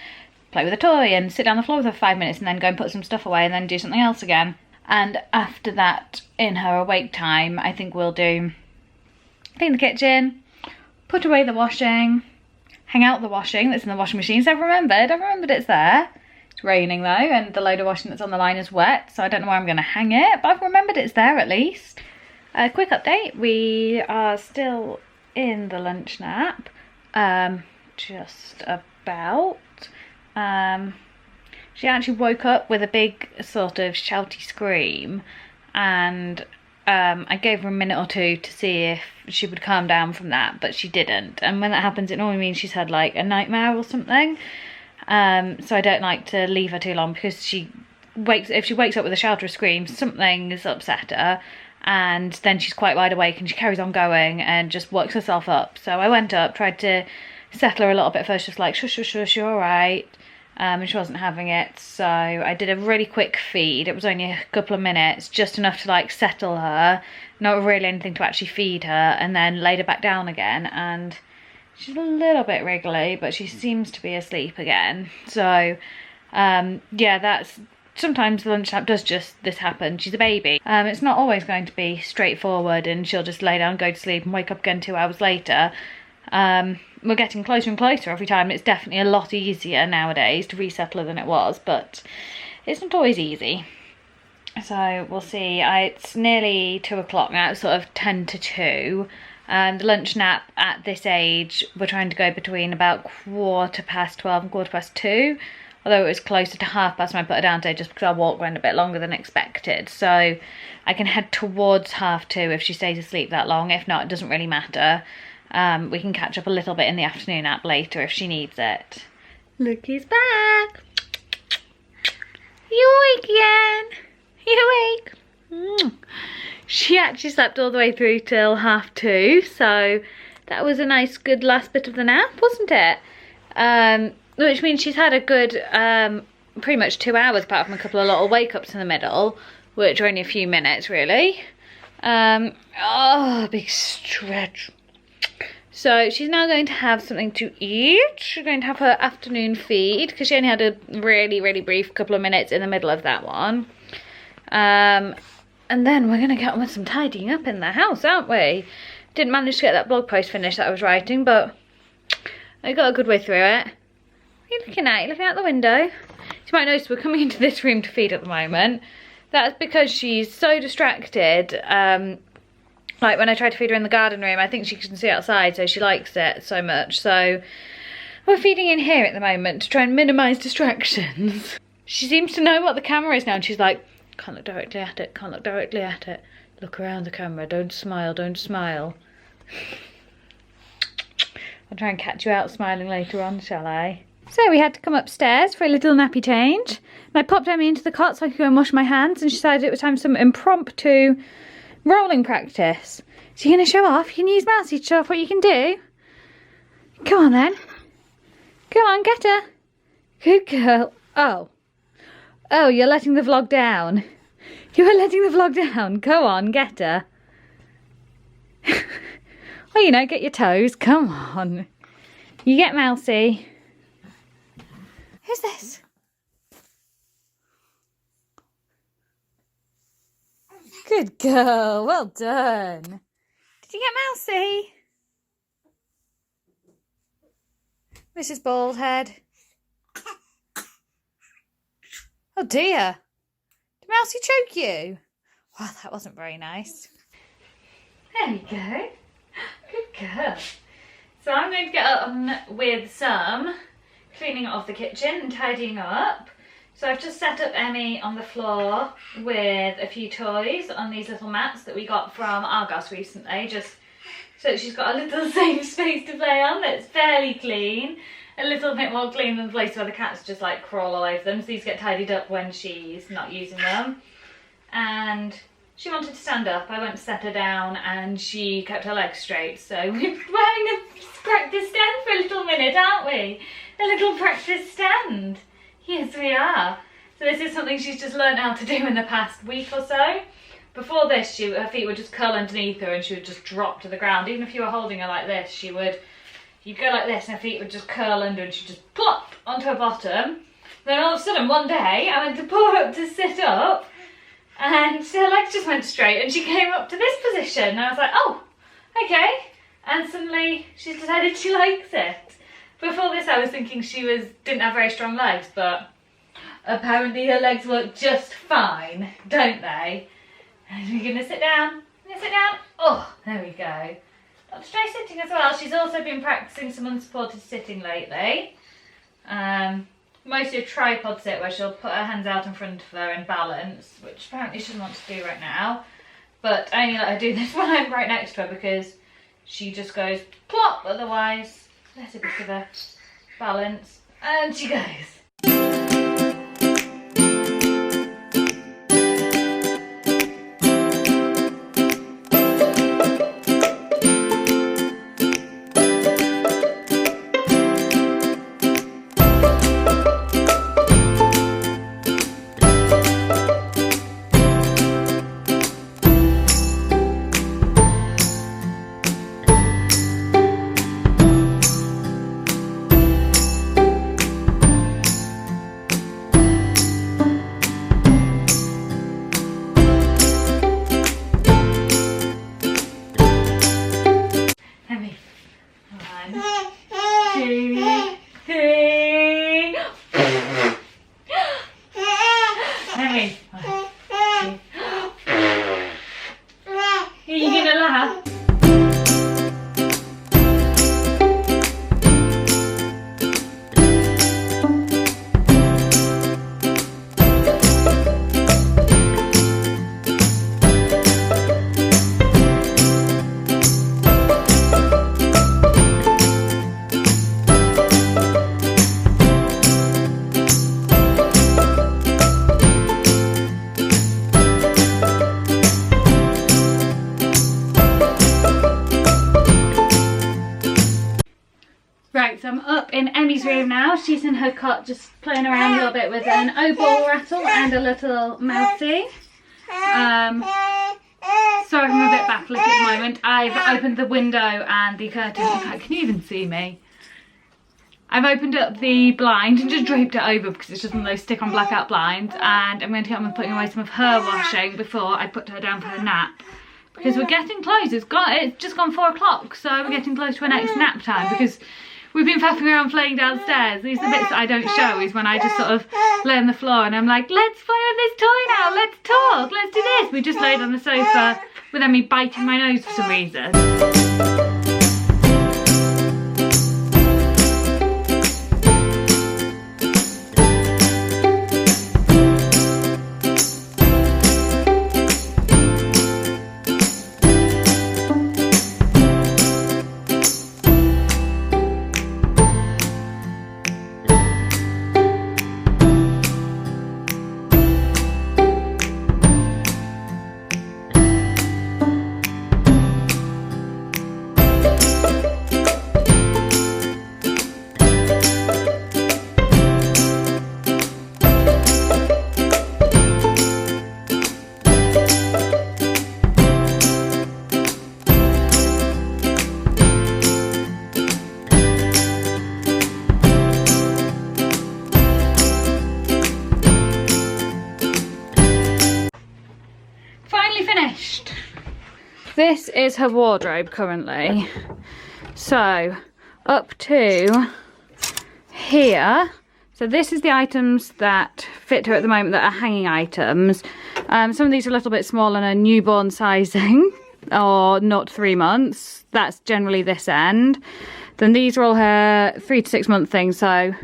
play with a toy and sit down on the floor with her for 5 minutes and then go and put some stuff away and then do something else again. And after that, in her awake time, I think we'll do clean the kitchen, put away the washing, hang out the washing that's in the washing machine. So I've remembered it's there. It's raining though, and the load of washing that's on the line is wet, so I don't know where I'm going to hang it, but I've remembered it's there at least. A quick update, we are still in the lunch nap, just about. She actually woke up with a big sort of shouty scream, and I gave her a minute or two to see if she would calm down from that, but she didn't. And when that happens, it normally means she's had like a nightmare or something. So I don't like to leave her too long, because if she wakes up with a shout or a scream, something has upset her, and then she's quite wide awake and she carries on going and just works herself up. So I went up, tried to settle her a little bit first, just like shush, shush, shush, you're alright. And she wasn't having it, so I did a really quick feed. It was only a couple of minutes, just enough to like settle her, not really anything to actually feed her, and then laid her back down again. And she's a little bit wriggly, but she seems to be asleep again. So yeah, that's sometimes the lunch nap does just this happen. She's a baby. It's not always going to be straightforward and she'll just lay down, go to sleep and wake up again 2 hours later. We're getting closer and closer every time. It's definitely a lot easier nowadays to resettle her than it was, but it's not always easy. So we'll see. It's nearly 2 o'clock now. It's sort of 10 to 2. The lunch nap at this age, we're trying to go between about 12:15 and 2:15. Although it was closer to 30:30 when I put her down today, just because our walk went a bit longer than expected. So I can head towards 2:30 if she stays asleep that long. If not, it doesn't really matter. We can catch up a little bit in the afternoon nap later if she needs it. Look, he's back. You awake again? You awake? She actually slept all the way through till 2:30, so that was a nice, good last bit of the nap, wasn't it? Which means she's had a good, pretty much 2 hours, apart from a couple of little wake-ups in the middle, which are only a few minutes, really. Oh, big stretch. So she's now going to have something to eat. She's going to have her afternoon feed, because she only had a really, really brief couple of minutes in the middle of that one. And then we're going to get on with some tidying up in the house, aren't we? Didn't manage to get that blog post finished that I was writing, but I got a good way through it. What are you looking at? You're looking out the window. You might notice we're coming into this room to feed at the moment. That's because she's so distracted. Like when I tried to feed her in the garden room, I think she can see outside, so she likes it so much. So we're feeding in here at the moment to try and minimise distractions. She seems to know what the camera is now, and she's like, can't look directly at it, can't look directly at it. Look around the camera, don't smile, don't smile. I'll try and catch you out smiling later on, shall I? So we had to come upstairs for a little nappy change. And I popped Emmy into the cot so I could go and wash my hands, and she decided it was time for some impromptu rolling practice. So you're going to show off? You can use Mousy to show off what you can do? Come on then. Come on, get her. Good girl. Oh. Oh, you're letting the vlog down. You are letting the vlog down. Go on, get her. Well, you know, get your toes. Come on. You get Mousy. Who's this? Good girl. Well done. Did you get Mousy? Mrs. Baldhead. Oh dear. Did Mousy choke you? Well, that wasn't very nice. There you go. Good girl. So I'm going to get on with some cleaning off the kitchen and tidying up. So I've just set up Emmy on the floor with a few toys on these little mats that we got from Argos recently, just so she's got a little safe space to play on that's fairly clean. A little bit more clean than the place where the cats just like crawl all over them. So these get tidied up when she's not using them. And she wanted to stand up. I went to set her down and she kept her legs straight. So we're having a practice stand for a little minute, aren't we? A little practice stand. Yes, we are. So this is something she's just learned how to do in the past week or so. Before this, her feet would just curl underneath her and she would just drop to the ground. Even if you were holding her like this, you'd go like this and her feet would just curl under and she'd just plop onto her bottom. Then all of a sudden, one day, I went to pull her up to sit up and her legs just went straight and she came up to this position. And I was like, oh, okay. And suddenly she's decided she likes it. Before this, I was thinking she didn't have very strong legs, but apparently her legs work just fine, don't they? And we're gonna sit down. Sit down. Oh, there we go. Got to try sitting as well. She's also been practicing some unsupported sitting lately. Mostly a tripod sit where she'll put her hands out in front of her and balance, which apparently she doesn't want to do right now. But I only let her do this when I'm right next to her because she just goes plop otherwise. There's a bit of a balance. And she goes. Right, so I'm up in Emmy's room now. She's in her cot just playing around a little bit with an O-ball rattle and a little mousey. Sorry if I'm a bit backlit at the moment. I've opened the window and the curtain. In fact, can you even see me? I've opened up the blind and just draped it over because it's just one of those stick-on blackout blinds, and I'm going to get on with putting away some of her washing before I put her down for her nap. Because we're getting close. It's just gone 4 o'clock, so we're getting close to our next nap time because we've been faffing around playing downstairs. These are the bits that I don't show, is when I just sort of lay on the floor and I'm like, let's play with this toy now, let's talk, let's do this. We just laid on the sofa with Emmy biting my nose for some reason. this is her wardrobe currently. So up to here. So this is the items that fit her at the moment that are hanging items. Some of these are a little bit smaller than a newborn sizing or not 3 months. That's generally this end. Then these are all her 3 to 6 month things. So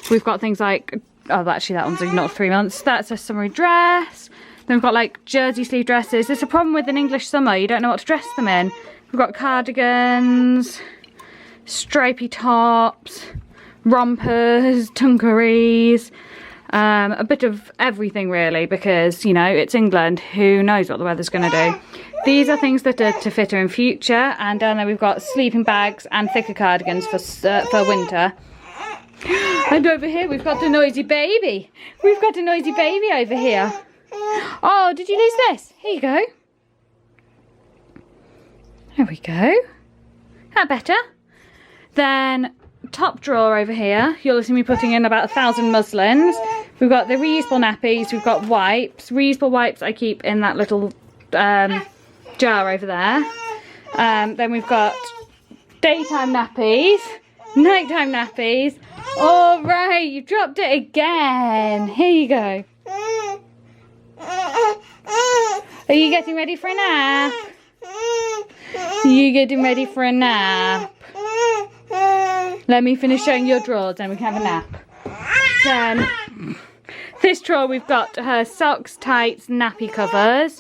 we've got things like, oh, actually that one's not 3 months. That's a summery dress. Then we've got like jersey sleeve dresses. There's a problem with an English summer. You don't know what to dress them in. We've got cardigans, stripy tops, rompers, dungarees, a bit of everything really, because you know it's England, who knows what the weather's going to do. These are things that are to fit her in future, and down there we've got sleeping bags and thicker cardigans for winter. And over here we've got a noisy baby. We've got a noisy baby over here. Oh, did you lose this? Here you go. There we go. That better? Then top drawer over here, you'll see me putting in about 1,000 muslins. We've got the reusable nappies, we've got wipes. Reusable wipes I keep in that little jar over there. Then we've got daytime nappies, nighttime nappies. All right, you've dropped it again. Here you go. Are you getting ready for a nap? Are you getting ready for a nap? Let me finish showing your drawers, then we can have a nap. Then, this drawer we've got her socks, tights, nappy covers.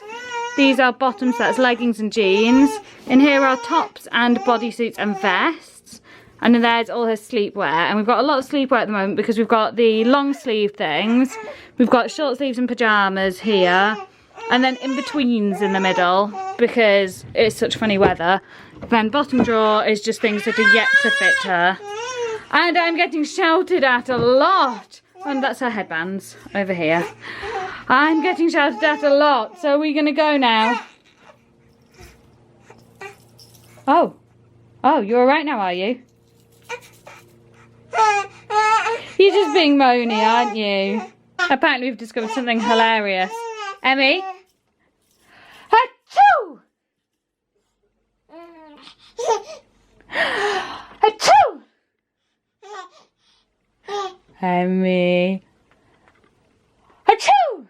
These are bottoms, that's leggings and jeans. In here are tops and bodysuits and vests. And then there's all her sleepwear. And we've got a lot of sleepwear at the moment because we've got the long sleeve things. We've got short sleeves and pyjamas here. And then in-betweens in the middle because it's such funny weather. Then bottom drawer is just things that are yet to fit her. And I'm getting shouted at a lot. And that's her headbands over here. I'm getting shouted at a lot. So we're going to go now. Oh. Oh, you're all right now, are you? You're just being moany, aren't you? Apparently we've discovered something hilarious. Emmy? Achoo! Achoo! Emmy. Achoo!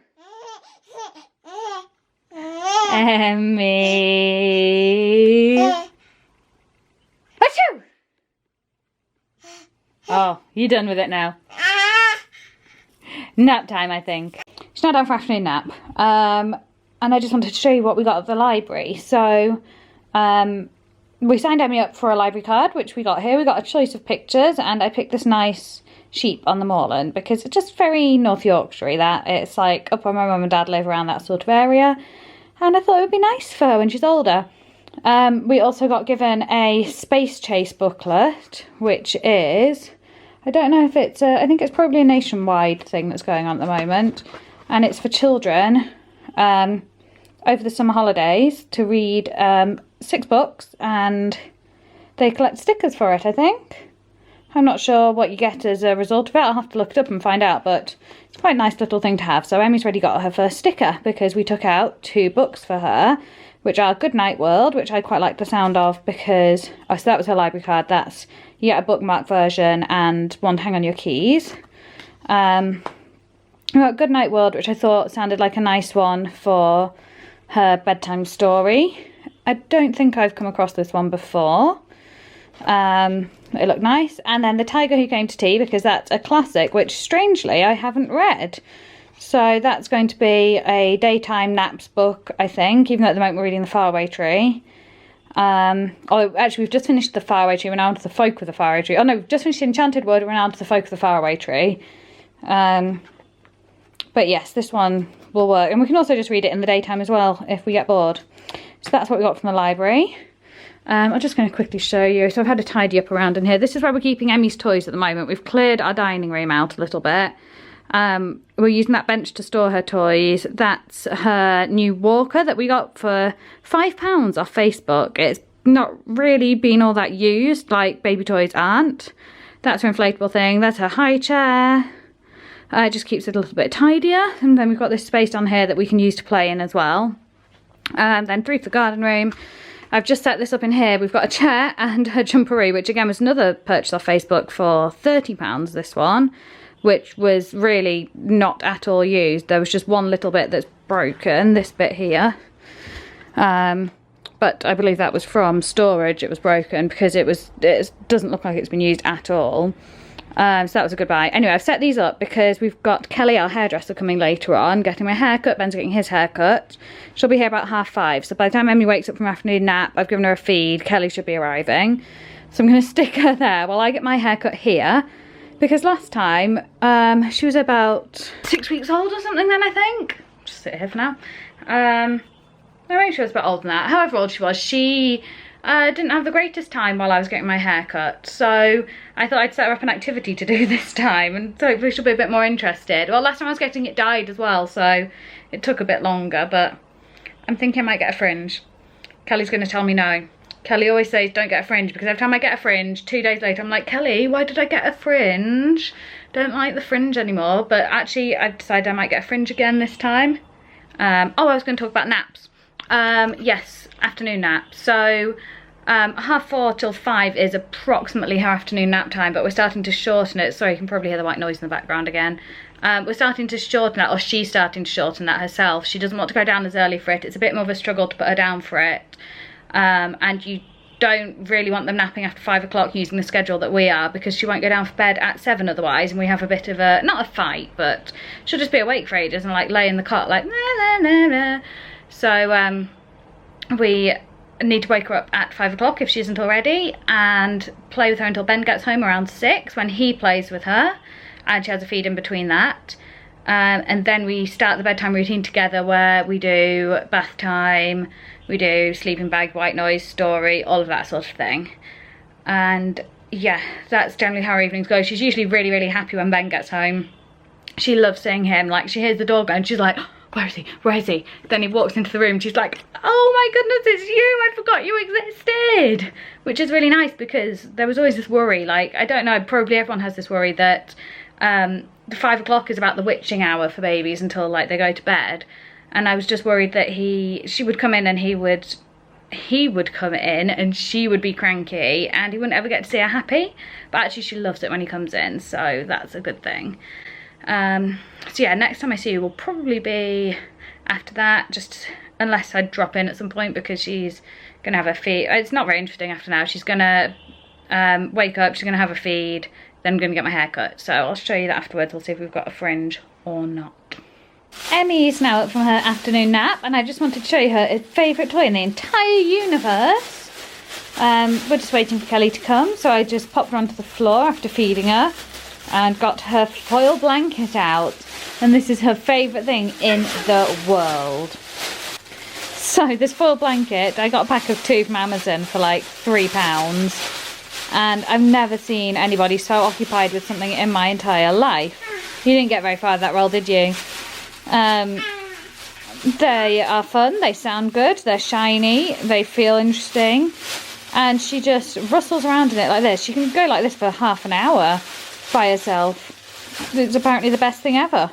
Emmy. Achoo! Oh, you done with it now? Nap time, I think. She's now down for afternoon nap. And I just wanted to show you what we got at the library. So, we signed Emmy up for a library card, which we got here. We got a choice of pictures, and I picked this nice sheep on the moorland because it's just very North Yorkshire that. It's like up where my mum and dad live, around that sort of area. And I thought it would be nice for her when she's older. We also got given a Space Chase booklet, which is, I don't know if it's, I think it's probably a nationwide thing that's going on at the moment. And it's for children over the summer holidays to read 6 books, and they collect stickers for it, I think. I'm not sure what you get as a result of it. I'll have to look it up and find out, but it's quite a nice little thing to have. So Emmy's already got her first sticker because we took out 2 books for her, which are Goodnight World, which I quite like the sound of because, oh, so that was her library card. That's, you get a bookmark version and one to hang on your keys. We got Goodnight World, which I thought sounded like a nice one for her bedtime story. I don't think I've come across this one before. It looked nice. And then The Tiger Who Came to Tea, because that's a classic, which strangely I haven't read. So that's going to be a daytime naps book, I think, even though at the moment we're reading The Faraway Tree. Oh, actually, we've just finished The Faraway Tree, we're now on to The Folk of the Faraway Tree. Oh no, we've just finished Enchanted Wood, we're now on to The Folk of the Faraway Tree. But yes, this one will work. And we can also just read it in the daytime as well, if we get bored. So that's what we got from the library. I'm just going to quickly show you. So I've had to tidy up around in here. This is where we're keeping Emmy's toys at the moment. We've cleared our dining room out a little bit. We're using that bench to store her toys. That's her new walker that we got for £5 off Facebook. It's not really been all that used, like baby toys aren't. That's her inflatable thing. That's her high chair. It just keeps it a little bit tidier. And then we've got this space on here that we can use to play in as well. Then 3 for the garden room. I've just set this up in here. We've got a chair and her jumperoo, which again was another purchase off Facebook for £30, this one, which was really not at all used. There was just one little bit that's broken, this bit here. But I believe that was from storage. It was broken because it doesn't look like it's been used at all. So that was a good buy. Anyway, I've set these up because we've got Kelly, our hairdresser, coming later on, getting my haircut. Ben's getting his haircut. She'll be here about 5:30. So by the time Emmy wakes up from her afternoon nap, I've given her a feed. Kelly should be arriving. So I'm going to stick her there while I get my haircut here. Because last time, she was about 6 weeks old or something then, I think. Just sit here for now. I think she was a bit older than that. However old she was, she didn't have the greatest time while I was getting my hair cut. So I thought I'd set her up an activity to do this time, and so hopefully she'll be a bit more interested. Well, last time I was getting it dyed as well, so it took a bit longer, but I'm thinking I might get a fringe. Kelly's going to tell me no. Kelly always says don't get a fringe, because every time I get a fringe, 2 days later I'm like, Kelly, why did I get a fringe? Don't like the fringe anymore. But actually I've decided I might get a fringe again this time. Oh, I was going to talk about naps. Yes, afternoon nap. So 4:30 till 5 is approximately her afternoon nap time, but we're starting to shorten it. Sorry, you can probably hear the white noise in the background again. We're starting to shorten that, or she's starting to shorten that herself. She doesn't want to go down as early for it. It's a bit more of a struggle to put her down for it. And you don't really want them napping after 5 o'clock using the schedule that we are, because she won't go down for bed at 7 otherwise, and we have a bit of a, not a fight, but she'll just be awake for ages and like lay in the cot like nah, nah, nah, nah. So we need to wake her up at 5 o'clock if she isn't already, and play with her until Ben gets home around 6, when he plays with her, and she has a feed in between that. And then we start the bedtime routine together, where we do bath time, we do sleeping bag, white noise, story, all of that sort of thing. And yeah, that's generally how our evenings go. She's usually really, really happy when Ben gets home. She loves seeing him. Like, she hears the door go and she's like, where is he? Where is he? Then he walks into the room. She's like, oh my goodness, it's you. I forgot you existed. Which is really nice, because there was always this worry. Like, I don't know, probably everyone has this worry that the 5 o'clock is about the witching hour for babies until like they go to bed. And I was just worried that she would come in and he would come in and she would be cranky and he wouldn't ever get to see her happy. But actually she loves it when he comes in, so that's a good thing. So yeah, next time I see you will probably be after that, just unless I drop in at some point, because she's gonna have a feed. It's not very interesting after now. She's gonna wake up, she's gonna have a feed, then I'm gonna get my hair cut. So I'll show you that afterwards. We'll see if we've got a fringe or not. Emmy is now up from her afternoon nap, and I just wanted to show you her favourite toy in the entire universe. We're just waiting for Kelly to come, so I just popped her onto the floor after feeding her and got her foil blanket out, and this is her favourite thing in the world. So this foil blanket, I got a pack of 2 from Amazon for like £3, and I've never seen anybody so occupied with something in my entire life. You didn't get very far that roll, did you? They are fun, they sound good, they're shiny, they feel interesting, and she just rustles around in it like this. She can go like this for half an hour by herself. It's apparently the best thing ever.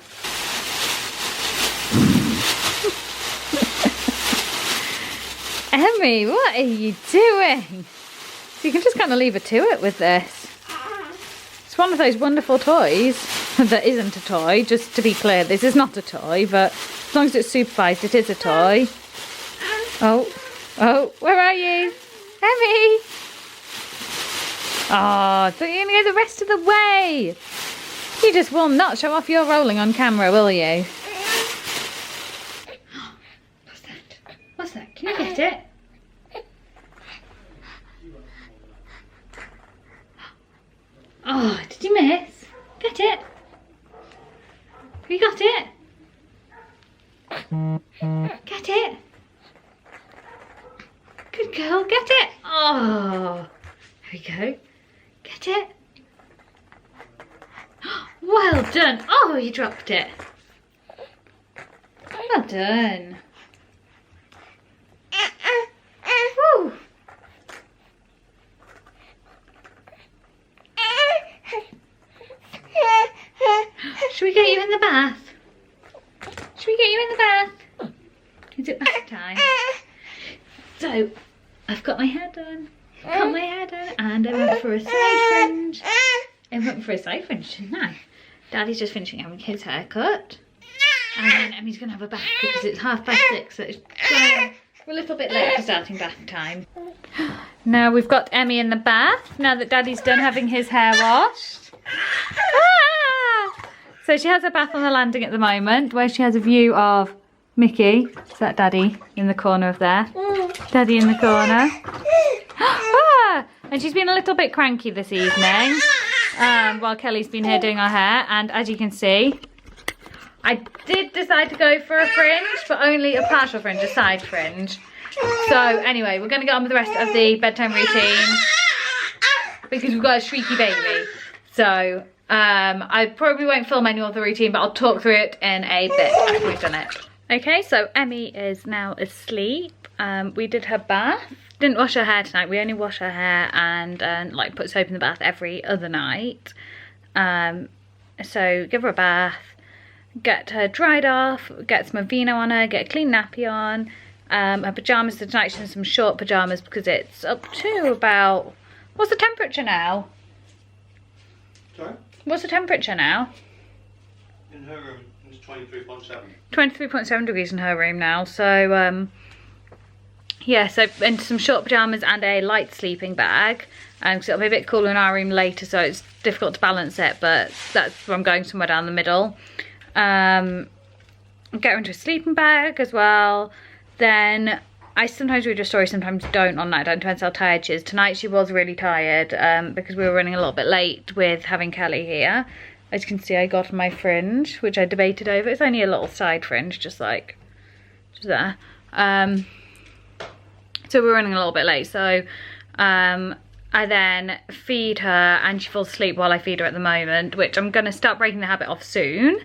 Emmy, what are you doing? So you can just kind of leave her to it with this. It's one of those wonderful toys that isn't a toy, just to be clear. This is not a toy, but as long as it's supervised, it is a toy. Oh, where are you? Emmy! Oh, I thought you were going to go the rest of the way. You just will not show off your rolling on camera, will you? What's that? What's that? Can you get it? Oh, did you miss? Get it? Have you got it? Get it? Good girl, get it! Oh, there we go. Get it? Well done! Oh, you dropped it. Well done. Woo. Should we get you in the bath? Should we get you in the bath? Is it bath time? So, I've got my hair done. Got my hair done, and I went for a side fringe. I went for a side fringe, didn't I? Daddy's just finishing having his haircut. And then Emmy's going to have a bath because it's 6:30, so it's we're a little bit late for starting bath time. Now we've got Emmy in the bath, now that Daddy's done having his hair washed. Ah! So she has her bath on the landing at the moment, where she has a view of Mickey. Is that Daddy in the corner of there? Daddy in the corner. Ah! And she's been a little bit cranky this evening, while Kelly's been here doing her hair. And as you can see, I did decide to go for a fringe, but only a partial fringe, a side fringe. So anyway, we're going to get on with the rest of the bedtime routine because we've got a shrieky baby. So I probably won't film any of the routine, but I'll talk through it in a bit after we've done it. Okay, so Emmy is now asleep. We did her bath. Didn't wash her hair tonight. We only wash her hair and like put soap in the bath every other night. So give her a bath. Get her dried off, get some Aveeno on her, get a clean nappy on. Her pyjamas tonight, she's in some short pyjamas because it's up to about, what's the temperature now? Sorry? What's the temperature now? In her room, it's 23.7. 23.7 degrees in her room now, so yeah, so into some short pyjamas and a light sleeping bag. Because it'll be a bit cooler in our room later, so it's difficult to balance it, but that's where I'm going, somewhere down the middle. Get her into a sleeping bag as well. Then I sometimes read her story, sometimes don't on night. It depends how tired she is. Tonight she was really tired because we were running a little bit late with having Kelly here. As you can see, I got my fringe, which I debated over. It's only a little side fringe, just there. So we were running a little bit late, so I then feed her and she falls asleep while I feed her at the moment, which I'm going to start breaking the habit of soon.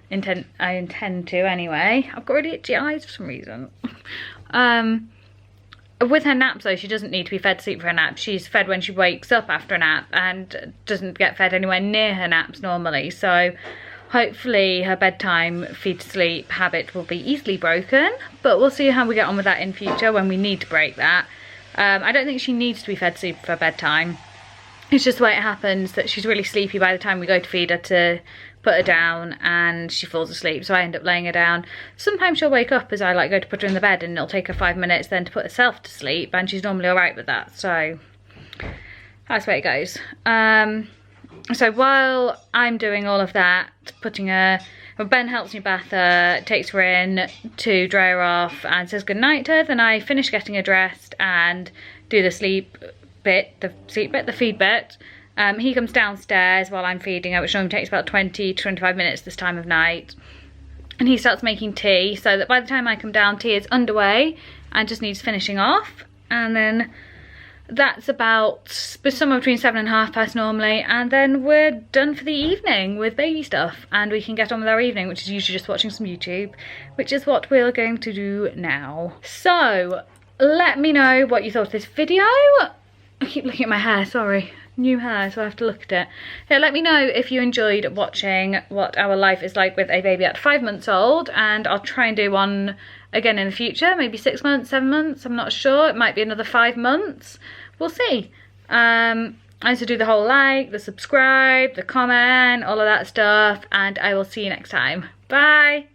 I intend to anyway. I've got really itchy eyes for some reason. With her naps though, she doesn't need to be fed sleep for a nap. She's fed when she wakes up after a nap and doesn't get fed anywhere near her naps normally. So hopefully her bedtime feed to sleep habit will be easily broken. But we'll see how we get on with that in future when we need to break that. I don't think she needs to be fed sleep for bedtime. It's just the way it happens that she's really sleepy by the time we go to feed her to put her down, and she falls asleep, so I end up laying her down. Sometimes she'll wake up as I like go to put her in the bed, and it'll take her 5 minutes then to put herself to sleep, and she's normally alright with that, so that's the way it goes. So while I'm doing all of that, putting her, well, Ben helps me bath her, takes her in to dry her off and says goodnight to her, then I finish getting her dressed and do the feed bit. He comes downstairs while I'm feeding her, which normally takes about 20 to 25 minutes this time of night. And he starts making tea, so that by the time I come down, tea is underway and just needs finishing off. And then that's about somewhere between 7 and 30 normally. And then we're done for the evening with baby stuff. And we can get on with our evening, which is usually just watching some YouTube, which is what we're going to do now. So let me know what you thought of this video. I keep looking at my hair, sorry. New hair, so I have to look at it. Yeah, let me know if you enjoyed watching what our life is like with a baby at 5 months old, and I'll try and do one again in the future, maybe 6 months, 7 months, I'm not sure. It might be another 5 months. We'll see. I also do the whole like, the subscribe, the comment, all of that stuff, and I will see you next time. Bye!